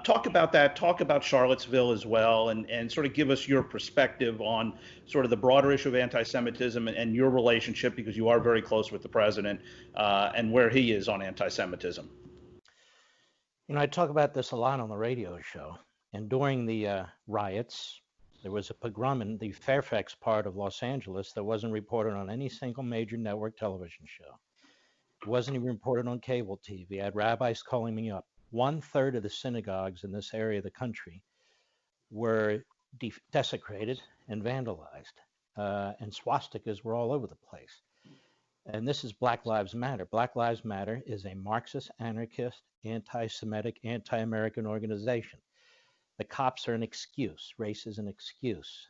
Talk about that. Talk about Charlottesville as well, and sort of give us your perspective on sort of the broader issue of anti-Semitism and your relationship, because you are very close with the president, and where he is on anti-Semitism. I talk about this a lot on the radio show. And during the riots, there was a pogrom in the Fairfax part of Los Angeles that wasn't reported on any single major network television show. It wasn't even reported on cable TV. I had rabbis calling me up. 1/3 of the synagogues in this area of the country were desecrated and vandalized, and swastikas were all over the place. And this is Black Lives Matter. Black Lives Matter is a Marxist, anarchist, anti-Semitic, anti-American organization. The cops are an excuse. Race is an excuse.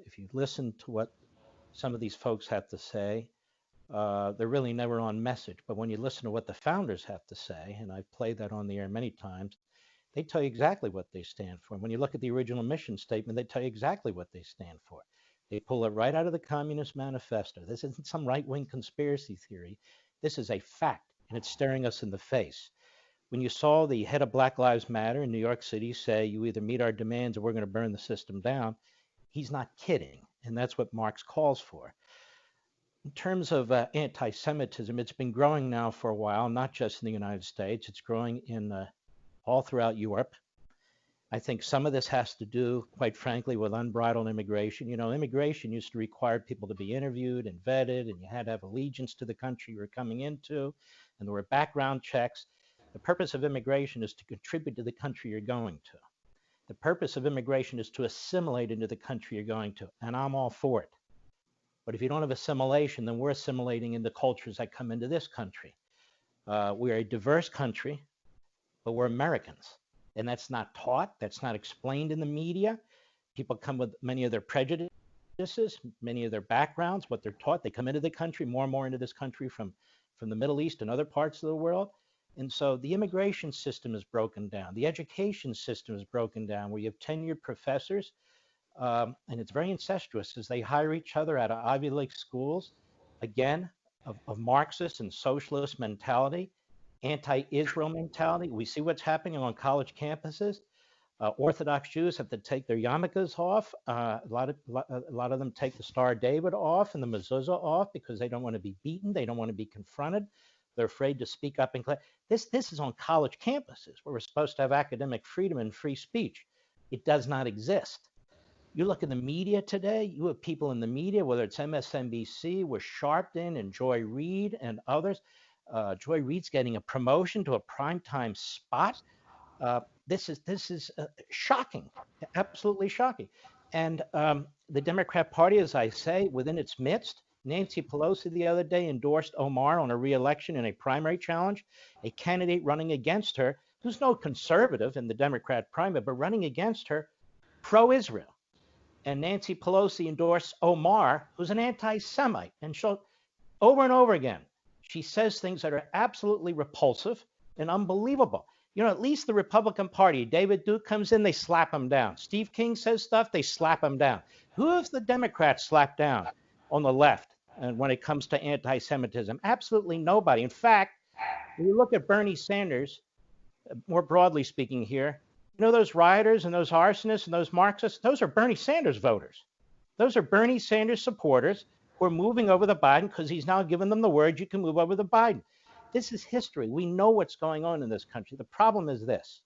If you listen to what some of these folks have to say, they're really never on message. But when you listen to what the founders have to say, and I've played that on the air many times, they tell you exactly what they stand for. And when you look at the original mission statement, they tell you exactly what they stand for. They pull it right out of the Communist Manifesto. This isn't some right-wing conspiracy theory. This is a fact, and it's staring us in the face. When you saw the head of Black Lives Matter in New York City say, you either meet our demands or we're going to burn the system down, he's not kidding. And that's what Marx calls for. In terms of anti-Semitism, it's been growing now for a while, not just in the United States. It's growing in all throughout Europe. I think some of this has to do, quite frankly, with unbridled immigration. Immigration used to require people to be interviewed and vetted, and you had to have allegiance to the country you were coming into, and there were background checks. The purpose of immigration is to contribute to the country you're going to. The purpose of immigration is to assimilate into the country you're going to, and I'm all for it. But if you don't have assimilation, then we're assimilating into cultures that come into this country. We're a diverse country, but we're Americans. And that's not taught, that's not explained in the media. People come with many of their prejudices, many of their backgrounds, what they're taught. They come into the country, more and more into this country from the Middle East and other parts of the world. And so the immigration system is broken down. The education system is broken down, where you have tenured professors, and it's very incestuous as they hire each other out of Ivy League schools, again, of Marxist and socialist mentality, anti-Israel mentality. We see what's happening on college campuses. Orthodox Jews have to take their yarmulkes off. A lot of them take the Star of David off and the mezuzah off because they don't want to be beaten. They don't want to be confronted. They're afraid to speak up in class. This is on college campuses where we're supposed to have academic freedom and free speech. It does not exist. You look at the media today, you have people in the media, whether it's MSNBC with Sharpton and Joy Reid and others. Joy Reid's getting a promotion to a primetime spot. This is shocking, absolutely shocking. And the Democrat Party, as I say, within its midst, Nancy Pelosi the other day endorsed Omar on a re-election in a primary challenge, a candidate running against her, who's no conservative in the Democrat primary, but running against her, pro-Israel. And Nancy Pelosi endorsed Omar, who's an anti-Semite. And she'll, over and over again, she says things that are absolutely repulsive and unbelievable. You know, at least the Republican Party, David Duke comes in, they slap him down. Steve King says stuff, they slap him down. Who has the Democrats slapped down on the left? And when it comes to anti-Semitism, absolutely nobody. In fact, when you look at Bernie Sanders, more broadly speaking here, you know those rioters and those arsonists and those Marxists, those are Bernie Sanders voters. Those are Bernie Sanders supporters who are moving over to Biden because he's now given them the word, you can move over to Biden. This is history. We know what's going on in this country. The problem is this.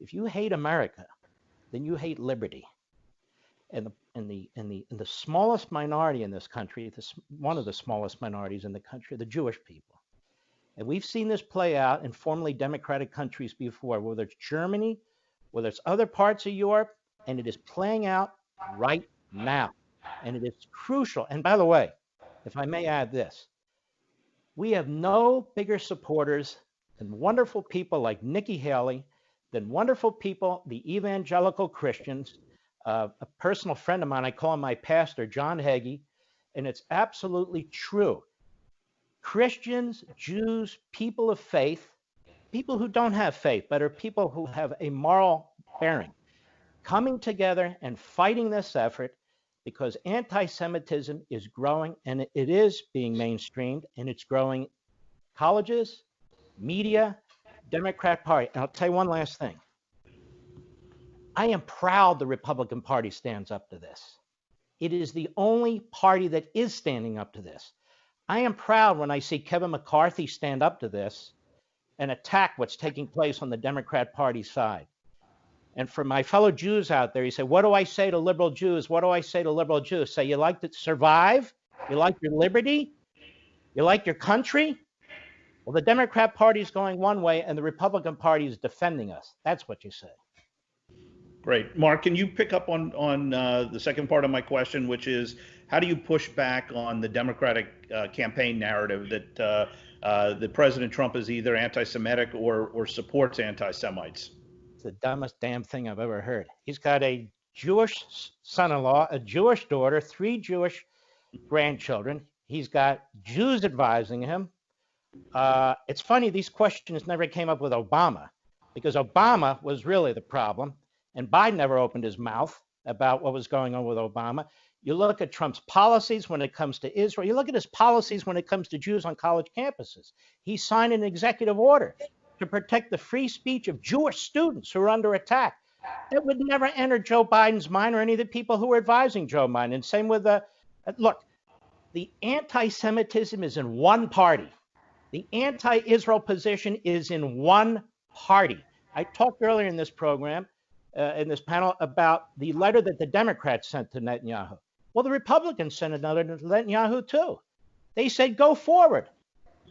If you hate America, then you hate liberty. And the smallest minority in this country, one of the smallest minorities in the country, the Jewish people. And we've seen this play out in formerly democratic countries before, whether it's Germany, whether it's other parts of Europe, and it is playing out right now. And it is crucial. And by the way, if I may add this, we have no bigger supporters than wonderful people like Nikki Haley, than wonderful people, the evangelical Christians. A personal friend of mine, I call him my pastor, John Hagee, and it's absolutely true. Christians, Jews, people of faith, people who don't have faith, but are people who have a moral bearing, coming together and fighting this effort because anti-Semitism is growing and it is being mainstreamed and it's growing colleges, media, Democrat Party. And I'll tell you one last thing. I am proud the Republican Party stands up to this. It is the only party that is standing up to this. I am proud when I see Kevin McCarthy stand up to this and attack what's taking place on the Democrat Party side. And for my fellow Jews out there, you say, what do I say to liberal Jews? What do I say to liberal Jews? Say, you like to survive? You like your liberty? You like your country? Well, the Democrat Party is going one way and the Republican Party is defending us. That's what you say. Great. Mark, can you pick up on the second part of my question, which is how do you push back on the Democratic campaign narrative that President Trump is either anti-Semitic or supports anti-Semites? It's the dumbest damn thing I've ever heard. He's got a Jewish son-in-law, a Jewish daughter, 3 Jewish grandchildren. He's got Jews advising him. It's funny, these questions never came up with Obama because Obama was really the problem. And Biden never opened his mouth about what was going on with Obama. You look at Trump's policies when it comes to Israel. You look at his policies when it comes to Jews on college campuses. He signed an executive order to protect the free speech of Jewish students who are under attack. That would never enter Joe Biden's mind or any of the people who are advising Joe Biden. And same with look, the anti-Semitism is in one party. The anti-Israel position is in one party. I talked earlier in this program, in this panel, about the letter that the Democrats sent to Netanyahu. Well, the Republicans sent another to Netanyahu too. They said, go forward.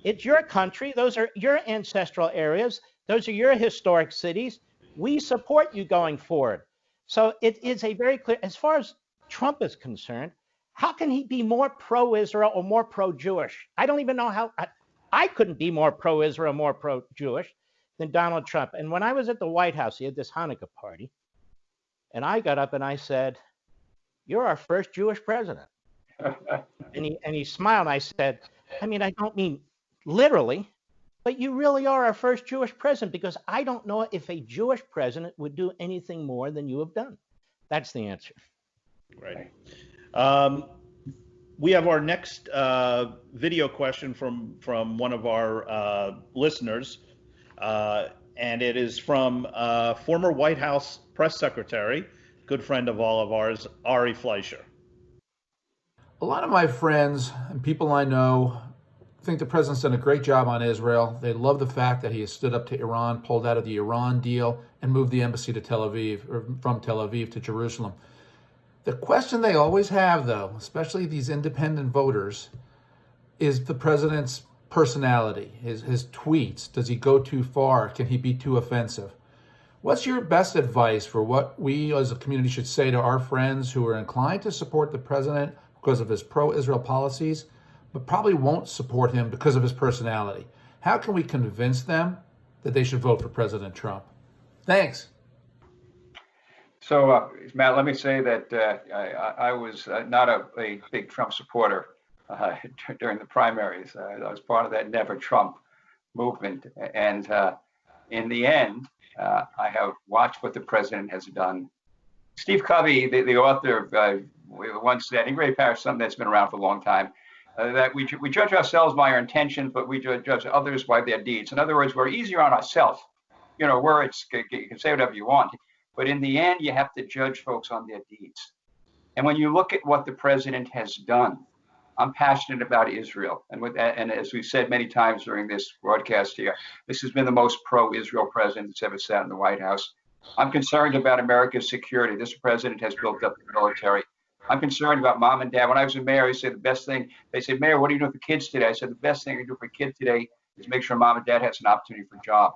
It's your country. Those are your ancestral areas. Those are your historic cities. We support you going forward. So it is a very clear, as far as Trump is concerned, how can he be more pro-Israel or more pro-Jewish? I don't even know how. I couldn't be more pro-Israel, more pro-Jewish than Donald Trump. And when I was at the White House, he had this Hanukkah party, and I got up and I said, you're our first Jewish president. and he smiled, and I said, I mean, I don't mean literally, but you really are our first Jewish president, because I don't know if a Jewish president would do anything more than you have done. That's the answer. Right. We have our next video question from one of our listeners. And it is from former White House press secretary, good friend of all of ours, Ari Fleischer. A lot of my friends and people I know think the president's done a great job on Israel. They love the fact that he has stood up to Iran, pulled out of the Iran deal, and moved the embassy to Tel Aviv, or from Tel Aviv to Jerusalem. The question they always have, though, especially these independent voters, is the president's personality, his tweets. Does he go too far? Can he be too offensive? What's your best advice for what we as a community should say to our friends who are inclined to support the president because of his pro-Israel policies, but probably won't support him because of his personality? How can we convince them that they should vote for President Trump? Thanks. So, Matt, let me say that I was not a big Trump supporter during the primaries. I was part of that Never Trump movement. And in the end, I have watched what the president has done. Steve Covey, the author, once said, he really parrots something that's been around for a long time, that we judge ourselves by our intentions, but we judge others by their deeds. In other words, we're easier on ourselves. You know, words, you can say whatever you want, but in the end, you have to judge folks on their deeds. And when you look at what the president has done, I'm passionate about Israel. And as we've said many times during this broadcast here, this has been the most pro-Israel president that's ever sat in the White House. I'm concerned about America's security. This president has built up the military. I'm concerned about mom and dad. When I was a mayor, he said the best thing, they said, Mayor, what are you doing for kids today? I said, the best thing I can do for a kid today is make sure mom and dad has an opportunity for a job.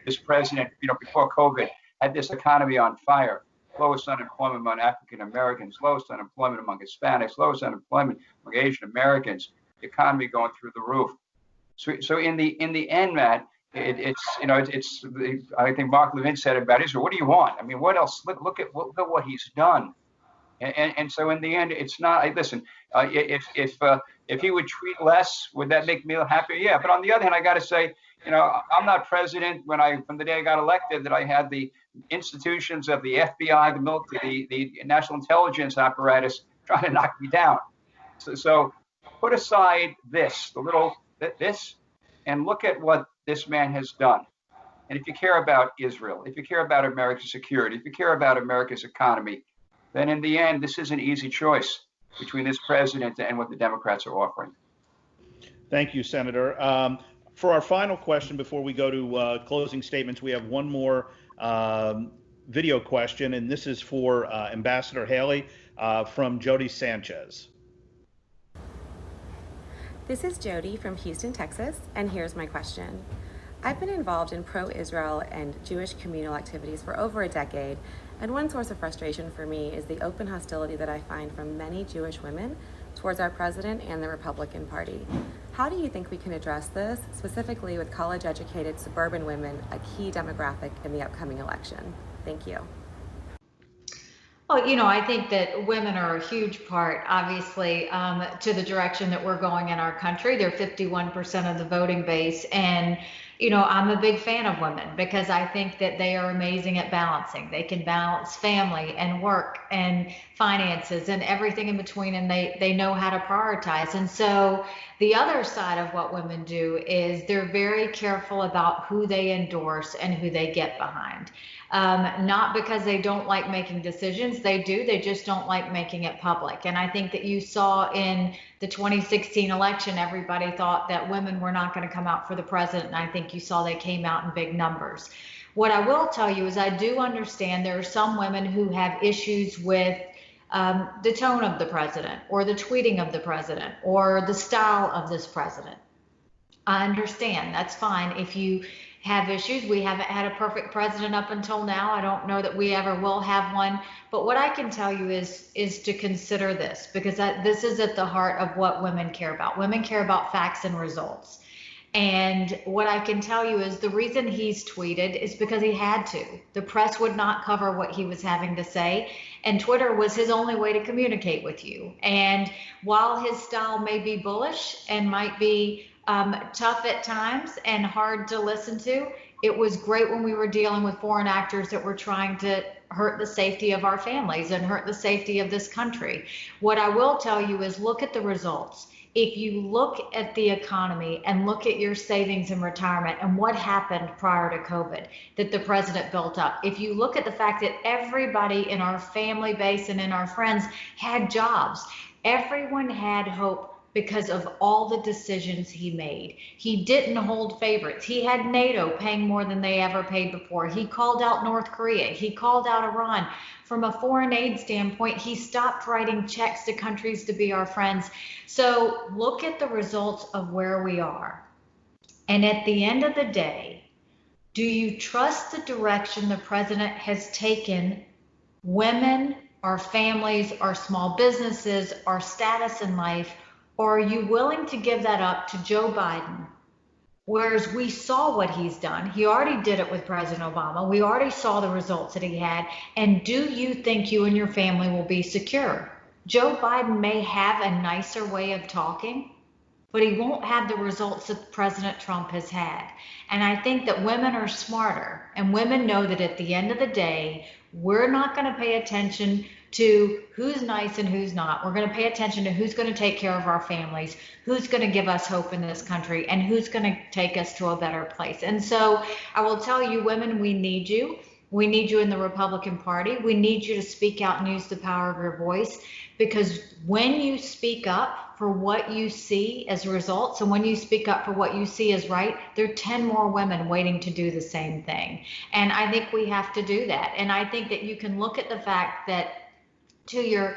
This president, before COVID, had this economy on fire. Lowest unemployment among African Americans, lowest unemployment among Hispanics, lowest unemployment among Asian Americans, the economy going through the roof. So in the end, Matt, it's I think Mark Levin said about Israel, what do you want? I mean, what else? Look at what he's done. And so in the end, it's not. Listen, if he would tweet less, would that make me happier? Yeah. But on the other hand, I got to say, I'm not president. From the day I got elected, that I had the institutions of the FBI, the military, the national intelligence apparatus trying to knock me down. So put aside this, and look at what this man has done. And if you care about Israel, if you care about America's security, if you care about America's economy, then in the end, this is an easy choice between this president and what the Democrats are offering. Thank you, Senator. For our final question, before we go to closing statements, we have one more video question, and this is for Ambassador Haley from Jody Sanchez. This is Jody from Houston, Texas, and here's my question. I've been involved in pro-Israel and Jewish communal activities for over a decade, and one source of frustration for me is the open hostility that I find from many Jewish women towards our president and the Republican Party. How do you think we can address this, specifically with college-educated suburban women, a key demographic in the upcoming election? Thank you. Well, I think that women are a huge part, obviously, to the direction that we're going in our country. They're 51% of the voting base. And, I'm a big fan of women because I think that they are amazing at balancing. They can balance family and work and finances and everything in between, and they know how to prioritize. And so the other side of what women do is they're very careful about who they endorse and who they get behind. Not because they don't like making decisions, they do, they just don't like making it public. And I think that you saw in the 2016 election, everybody thought that women were not going to come out for the president, and I think you saw they came out in big numbers. What I will tell you is I do understand there are some women who have issues with the tone of the president or the tweeting of the president or the style of this president. I understand, that's fine. If you have issues, we haven't had a perfect president up until now. I don't know that we ever will have one. But what I can tell you is to consider this, because this is at the heart of what women care about. Women care about facts and results. And what I can tell you is the reason he's tweeted is because he had to. The press would not cover what he was having to say, and Twitter was his only way to communicate with you. And while his style may be bullish and might be tough at times and hard to listen to, it was great when we were dealing with foreign actors that were trying to hurt the safety of our families and hurt the safety of this country. What I will tell you is look at the results. If you look at the economy and look at your savings and retirement and what happened prior to COVID that the president built up, if you look at the fact that everybody in our family base and in our friends had jobs, everyone had hope because of all the decisions he made. He didn't hold favorites. He had NATO paying more than they ever paid before. He called out North Korea. He called out Iran. From a foreign aid standpoint, he stopped writing checks to countries to be our friends. So look at the results of where we are. And at the end of the day, do you trust the direction the president has taken women, our families, our small businesses, our status in life, or are you willing to give that up to Joe Biden? Whereas we saw what he's done. He already did it with President Obama. We already saw the results that he had. And do you think you and your family will be secure? Joe Biden may have a nicer way of talking, but he won't have the results that President Trump has had. And I think that women are smarter, and women know that at the end of the day, we're not going to pay attention to who's nice and who's not. We're going to pay attention to who's going to take care of our families, who's going to give us hope in this country, and who's going to take us to a better place. And so I will tell you, women, we need you. We need you in the Republican Party. We need you to speak out and use the power of your voice, because when you speak up for what you see as results, and when you speak up for what you see as right, there are 10 more women waiting to do the same thing. And I think we have to do that. And I think that you can look at the fact that to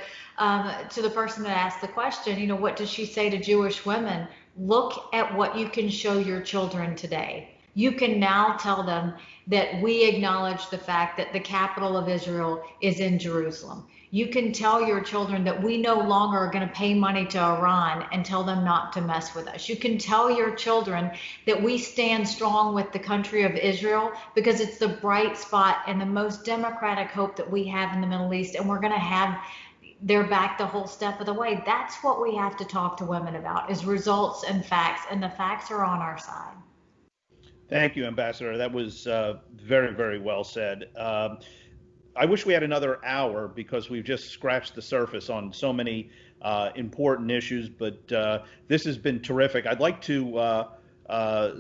the person that asked the question, you know, what does she say to Jewish women? Look at what you can show your children today. You can now tell them that we acknowledge the fact that the capital of Israel is in Jerusalem. You can tell your children that we no longer are going to pay money to Iran and tell them not to mess with us. You can tell your children that we stand strong with the country of Israel because it's the bright spot and the most democratic hope that we have in the Middle East, and we're going to have their back the whole step of the way. That's what we have to talk to women about, is results and facts, and the facts are on our side. Thank you, Ambassador. That was very, very well said. I wish we had another hour because we've just scratched the surface on so many important issues, but this has been terrific. I'd like to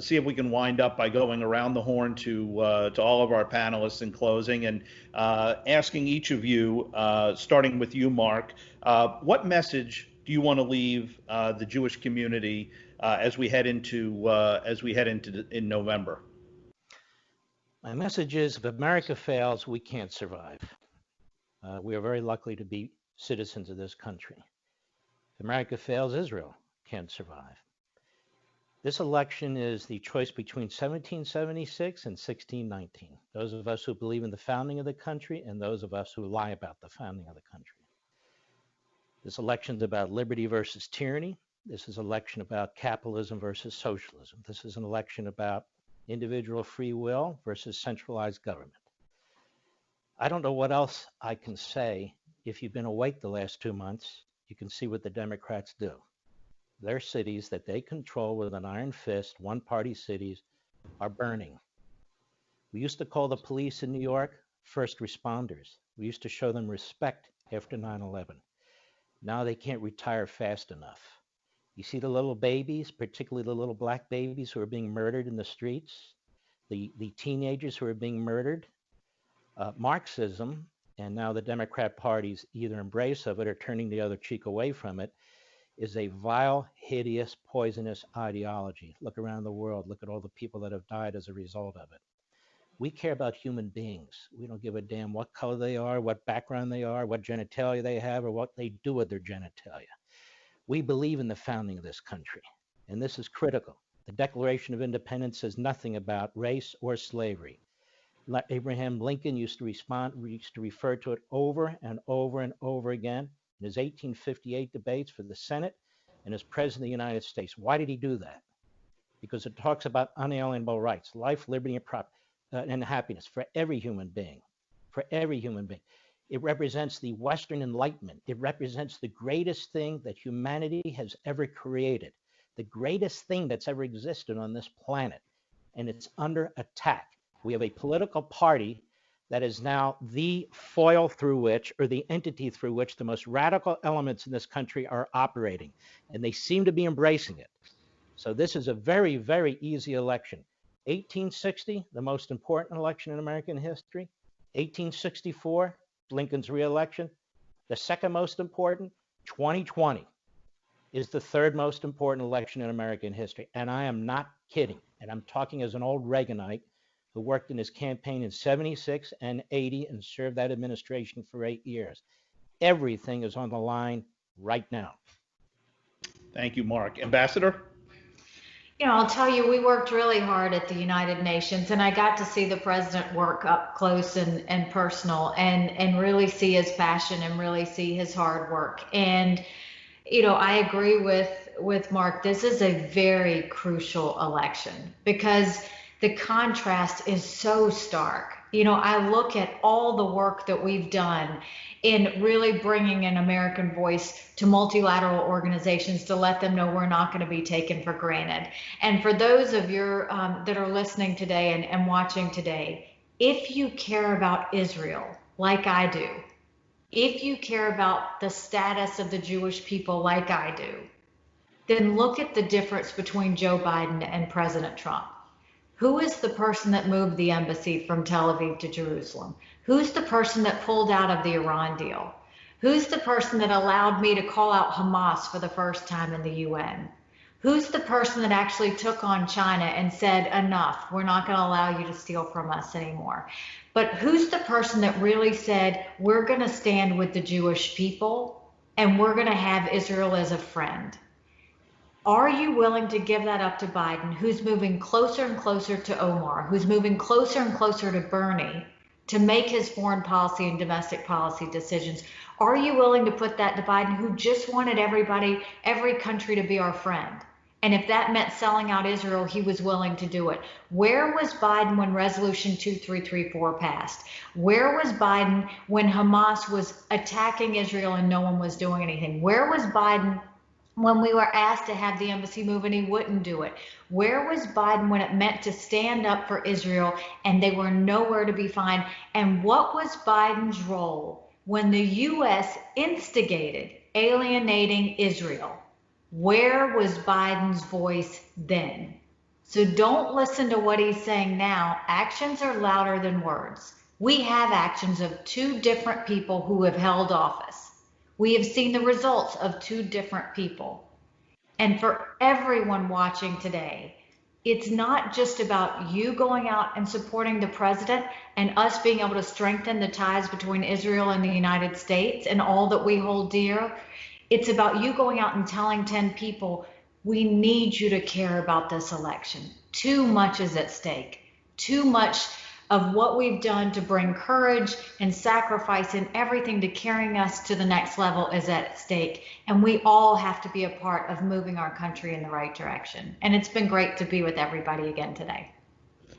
see if we can wind up by going around the horn to all of our panelists in closing and asking each of you, starting with you, Mark, what message do you want to leave the Jewish community as we head into in November? My message is, if America fails, we can't survive. We are very lucky to be citizens of this country. If America fails, Israel can't survive. This election is the choice between 1776 and 1619. Those of us who believe in the founding of the country and those of us who lie about the founding of the country. This election is about liberty versus tyranny. This is an election about capitalism versus socialism. This is an election about individual free will versus centralized government. I don't know what else I can say. If you've been awake the last 2 months, you can see what the Democrats do. Their cities that they control with an iron fist, one-party cities, are burning. We used to call the police in New York first responders. We used to show them respect after 9/11. Now they can't retire fast enough. You see the little babies, particularly the little black babies who are being murdered in the streets, the teenagers who are being murdered. Marxism, and now the Democrat Party's either embrace of it or turning the other cheek away from it, is a vile, hideous, poisonous ideology. Look around the world. Look at all the people that have died as a result of it. We care about human beings. We don't give a damn what color they are, what background they are, what genitalia they have, or what they do with their genitalia. We believe in the founding of this country, and this is critical. The Declaration of Independence says nothing about race or slavery. Abraham Lincoln used to refer to it over and over and over again in his 1858 debates for the Senate and as President of the United States. Why did he do that? Because it talks about unalienable rights, life, liberty, and happiness for every human being, for every human being. It represents the Western Enlightenment. It represents the greatest thing that humanity has ever created, the greatest thing that's ever existed on this planet, and it's under attack. We have a political party that is now the foil through which, or the entity through which, the most radical elements in this country are operating, and they seem to be embracing it. So this is a very, very easy election. 1860, the most important election in American history. 1864, Lincoln's re-election. The second most important, 2020. is the third most important election in American history. And I am not kidding. And I'm talking as an old Reaganite who worked in his campaign in 76 and 80 and served that administration for 8 years. Everything is on the line right now. Thank you, Mark. Ambassador? I'll tell you, we worked really hard at the United Nations, and I got to see the president work up close and personal, and really see his passion and really see his hard work. And I agree with Mark. This is a very crucial election because the contrast is so stark. I look at all the work that we've done in really bringing an American voice to multilateral organizations to let them know we're not going to be taken for granted. And for those of you that are listening today and watching today, if you care about Israel like I do, if you care about the status of the Jewish people like I do, then look at the difference between Joe Biden and President Trump. Who is the person that moved the embassy from Tel Aviv to Jerusalem? Who's the person that pulled out of the Iran deal? Who's the person that allowed me to call out Hamas for the first time in the UN? Who's the person that actually took on China and said, enough, we're not going to allow you to steal from us anymore? But who's the person that really said, we're going to stand with the Jewish people and we're going to have Israel as a friend? Are you willing to give that up to Biden, who's moving closer and closer to Omar, who's moving closer and closer to Bernie to make his foreign policy and domestic policy decisions? Are you willing to put that to Biden, who just wanted every country to be our friend? And if that meant selling out Israel, he was willing to do it. Where was Biden when Resolution 2334 passed? Where was Biden when Hamas was attacking Israel and no one was doing anything? Where was Biden when we were asked to have the embassy move and he wouldn't do it? Where was Biden when it meant to stand up for Israel and they were nowhere to be found? And what was Biden's role when the U.S. instigated alienating Israel? Where was Biden's voice then? So don't listen to what he's saying now. Actions are louder than words. We have actions of two different people who have held office. We have seen the results of two different people. And for everyone watching today, it's not just about you going out and supporting the president and us being able to strengthen the ties between Israel and the United States and all that we hold dear. It's about you going out and telling 10 people, we need you to care about this election. Too much is at stake. Too much of what we've done to bring courage and sacrifice and everything to carrying us to the next level is at stake. And we all have to be a part of moving our country in the right direction. And it's been great to be with everybody again today.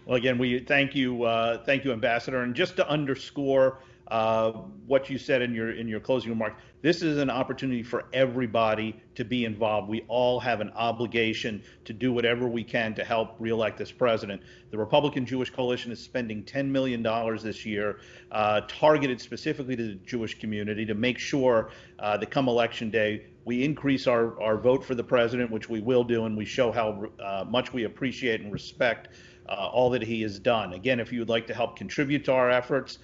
Well, again, we thank you, Ambassador. And just to underscore what you said in your closing remarks, this is an opportunity for everybody to be involved. We all have an obligation to do whatever we can to help reelect this president. The Republican Jewish Coalition is spending $10 million this year, targeted specifically to the Jewish community, to make sure that come election day, we increase our vote for the president, which we will do, and we show how much we appreciate and respect all that he has done. Again, if you would like to help contribute to our efforts,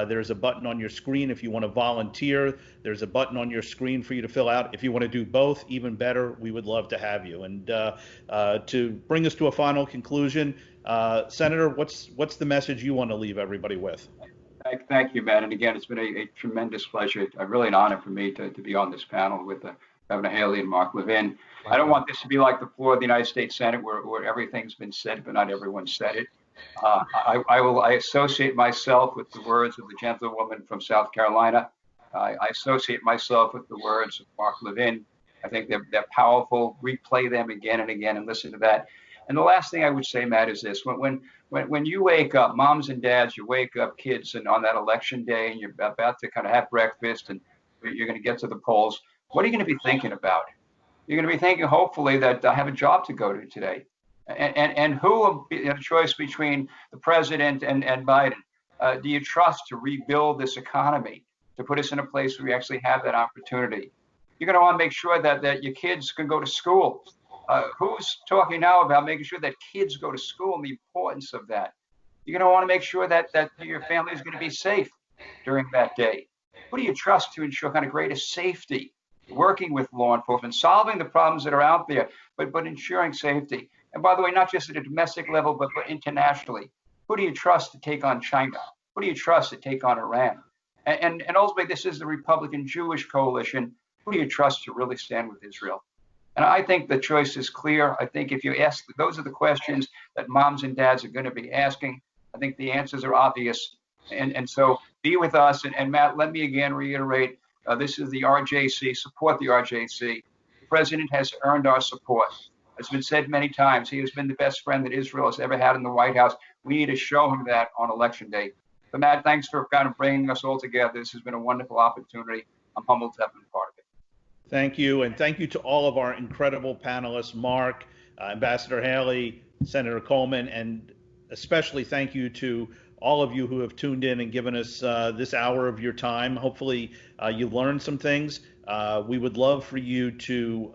there's a button on your screen. If you want to volunteer, there's a button on your screen for you to fill out. If you want to do both, even better, we would love to have you. And to bring us to a final conclusion, Senator, what's the message you want to leave everybody with? Thank you, Matt. And again, it's been a tremendous pleasure, really an honor for me to be on this panel with Governor Haley and Mark Levin. I don't want this to be like the floor of the United States Senate where everything's been said, but not everyone said it. I associate myself with the words of the gentlewoman from South Carolina. I associate myself with the words of Mark Levin. I think they're powerful. Replay them again and again and listen to that. And the last thing I would say, Matt, is this. When you wake up, moms and dads, you wake up kids, and on that election day, and you're about to kind of have breakfast and you're going to get to the polls, what are you going to be thinking about? You're going to be thinking, hopefully, that I have a job to go to today. And who will be a choice between the president and Biden? Do you trust to rebuild this economy, to put us in a place where we actually have that opportunity? You're going to want to make sure that your kids can go to school. Who's talking now about making sure that kids go to school and the importance of that? You're going to want to make sure that your family is going to be safe during that day. Who do you trust to ensure kind of greater safety working with law enforcement, solving the problems that are out there, but ensuring safety. And by the way, not just at a domestic level, but internationally. Who do you trust to take on China? Who do you trust to take on Iran? And ultimately, this is the Republican Jewish coalition. Who do you trust to really stand with Israel? And I think the choice is clear. I think if you ask, those are the questions that moms and dads are going to be asking. I think the answers are obvious. And so be with us. And Matt, let me again reiterate, this is the RJC, support the RJC. The president has earned our support. It's been said many times, he has been the best friend that Israel has ever had in the White House. We need to show him that on Election Day. So Matt, thanks for kind of bringing us all together. This has been a wonderful opportunity. I'm humbled to have been part of it. Thank you, and thank you to all of our incredible panelists, Mark, Ambassador Haley, Senator Coleman, and especially thank you to all of you who have tuned in and given us this hour of your time. Hopefully you learned some things. We would love for you to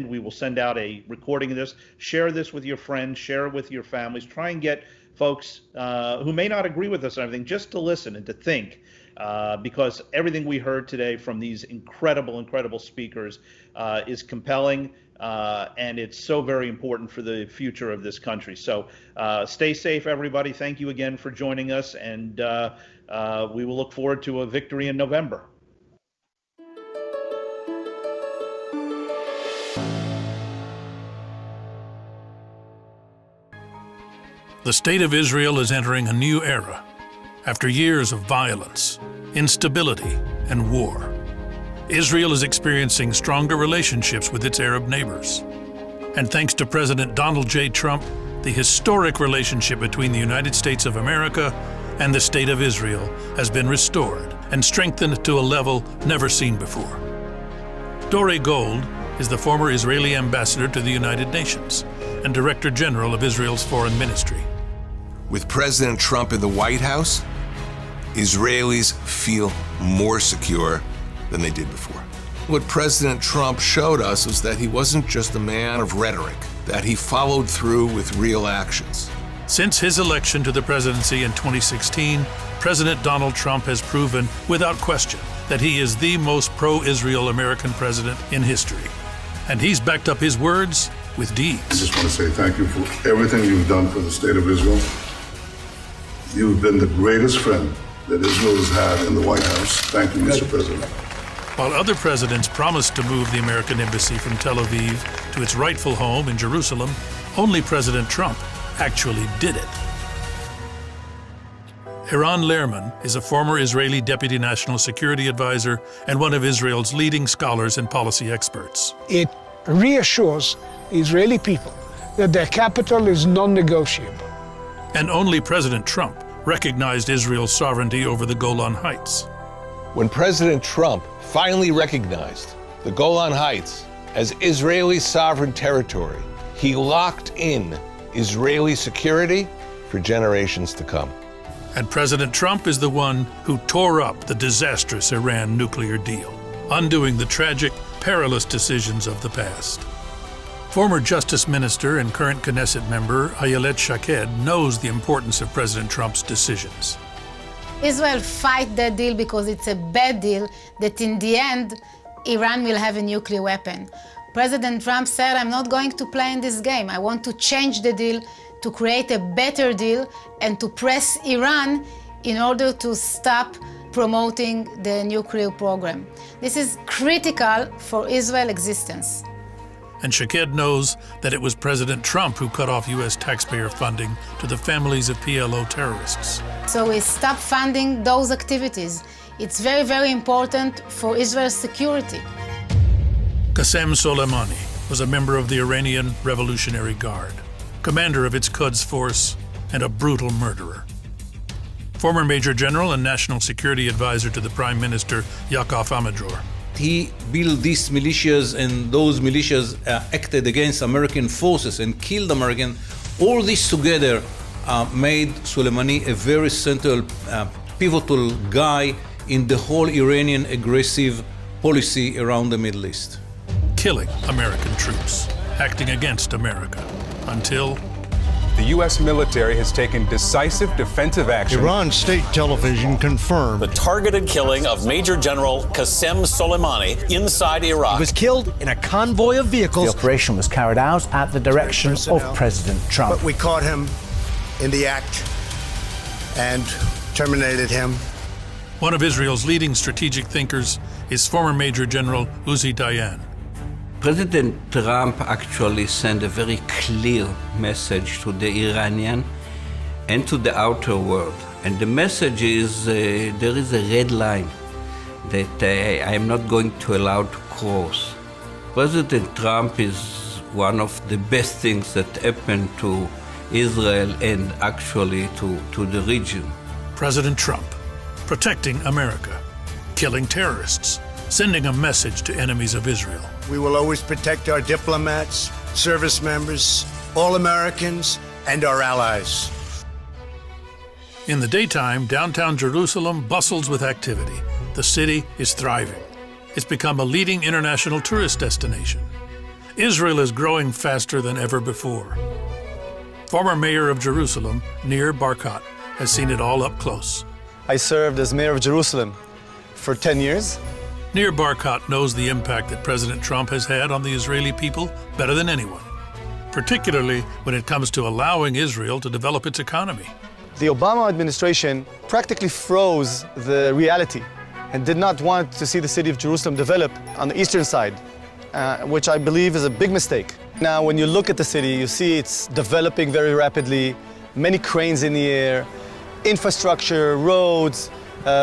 we will send out a recording of this, share this with your friends, share it with your families, try and get folks who may not agree with us on everything just to listen and to think. Because everything we heard today from these incredible speakers is compelling, and it's so very important for the future of this country. So stay safe, everybody. Thank you again for joining us, and we will look forward to a victory in November. The State of Israel is entering a new era. After years of violence, instability, and war, Israel is experiencing stronger relationships with its Arab neighbors. And thanks to President Donald J. Trump, the historic relationship between the United States of America and the State of Israel has been restored and strengthened to a level never seen before. Dore Gold is the former Israeli ambassador to the United Nations and Director General of Israel's Foreign Ministry. With President Trump in the White House, Israelis feel more secure than they did before. What President Trump showed us was that he wasn't just a man of rhetoric, that he followed through with real actions. Since his election to the presidency in 2016, President Donald Trump has proven without question that he is the most pro-Israel American president in history. And he's backed up his words with deeds. I just want to say thank you for everything you've done for the State of Israel. You've been the greatest friend that Israel has had in the White House. Thank you, Mr. President. While other presidents promised to move the American embassy from Tel Aviv to its rightful home in Jerusalem, only President Trump actually did it. Eran Lerman is a former Israeli Deputy National Security Advisor and one of Israel's leading scholars and policy experts. It reassures the Israeli people that their capital is non-negotiable. And only President Trump recognized Israel's sovereignty over the Golan Heights. When President Trump finally recognized the Golan Heights as Israeli sovereign territory, he locked in Israeli security for generations to come. And President Trump is the one who tore up the disastrous Iran nuclear deal, undoing the tragic, perilous decisions of the past. Former Justice Minister and current Knesset member Ayelet Shaked knows the importance of President Trump's decisions. Israel fight that deal because it's a bad deal that in the end, Iran will have a nuclear weapon. President Trump said, I'm not going to play in this game. I want to change the deal to create a better deal and to press Iran in order to stop promoting the nuclear program. This is critical for Israel's existence. And Shaked knows that it was President Trump who cut off U.S. taxpayer funding to the families of PLO terrorists. So we stop funding those activities. It's very, very important for Israel's security. Qasem Soleimani was a member of the Iranian Revolutionary Guard, commander of its Quds force, and a brutal murderer. Former Major General and National Security Advisor to the Prime Minister, Yaakov Amidror. He built these militias, and those militias acted against American forces and killed Americans. All this together made Soleimani a very central, pivotal guy in the whole Iranian aggressive policy around the Middle East. Killing American troops, acting against America, until the U.S. military has taken decisive defensive action. Iran state television confirmed the targeted killing of Major General Qasem Soleimani inside Iraq. He was killed in a convoy of vehicles. The operation was carried out at the direction of President Trump. But we caught him in the act and terminated him. One of Israel's leading strategic thinkers is former Major General Uzi Dayan. President Trump actually sent a very clear message to the Iranian and to the outer world. And the message is there is a red line that I am not going to allow to cross. President Trump is one of the best things that happened to Israel and actually to the region. President Trump, protecting America, killing terrorists, sending a message to enemies of Israel. We will always protect our diplomats, service members, all Americans, and our allies. In the daytime, downtown Jerusalem bustles with activity. The city is thriving. It's become a leading international tourist destination. Israel is growing faster than ever before. Former mayor of Jerusalem, Nir Barkat, has seen it all up close. I served as mayor of Jerusalem for 10 years. Nir Barkat knows the impact that President Trump has had on the Israeli people better than anyone, particularly when it comes to allowing Israel to develop its economy. The Obama administration practically froze the reality and did not want to see the city of Jerusalem develop on the eastern side, which I believe is a big mistake. Now, when you look at the city, you see it's developing very rapidly, many cranes in the air, infrastructure, roads,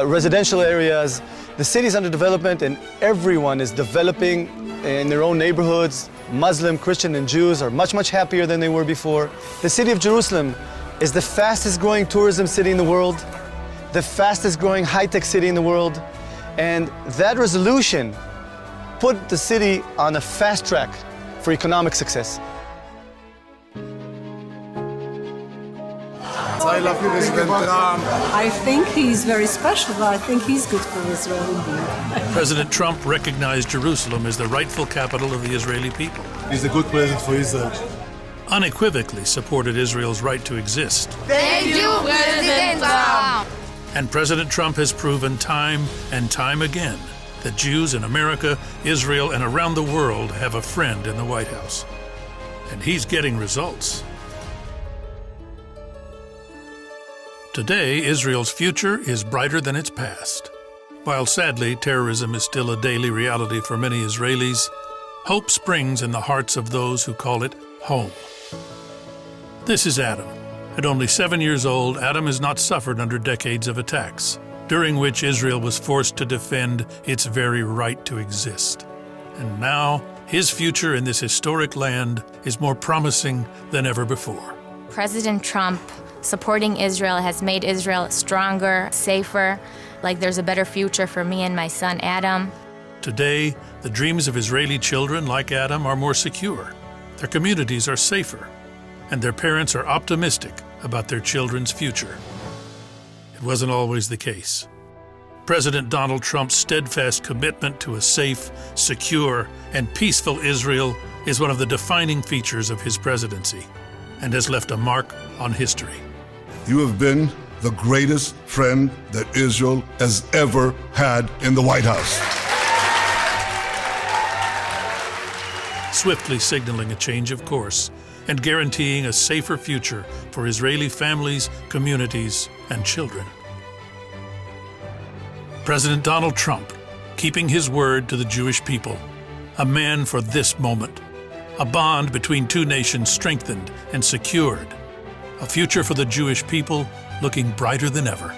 residential areas. The city is under development and everyone is developing in their own neighborhoods. Muslim, Christian, and Jews are much, much happier than they were before. The city of Jerusalem is the fastest growing tourism city in the world, the fastest growing high-tech city in the world. And that resolution put the city on a fast track for economic success. I love President Trump. I think he's very special, but I think he's good for Israel indeed. President Trump recognized Jerusalem as the rightful capital of the Israeli people. He's a good president for Israel. Unequivocally supported Israel's right to exist. Thank you, President Trump. And President Trump has proven time and time again that Jews in America, Israel, and around the world have a friend in the White House. And he's getting results. Today, Israel's future is brighter than its past. While sadly, terrorism is still a daily reality for many Israelis, hope springs in the hearts of those who call it home. This is Adam. At only 7 years old, Adam has not suffered under decades of attacks, during which Israel was forced to defend its very right to exist. And now, his future in this historic land is more promising than ever before. President Trump supporting Israel has made Israel stronger, safer, like there's a better future for me and my son Adam. Today, the dreams of Israeli children like Adam are more secure. Their communities are safer, and their parents are optimistic about their children's future. It wasn't always the case. President Donald Trump's steadfast commitment to a safe, secure, and peaceful Israel is one of the defining features of his presidency and has left a mark on history. You have been the greatest friend that Israel has ever had in the White House. Swiftly signaling a change of course and guaranteeing a safer future for Israeli families, communities, and children. President Donald Trump, keeping his word to the Jewish people, a man for this moment, a bond between two nations strengthened and secured, a future for the Jewish people looking brighter than ever.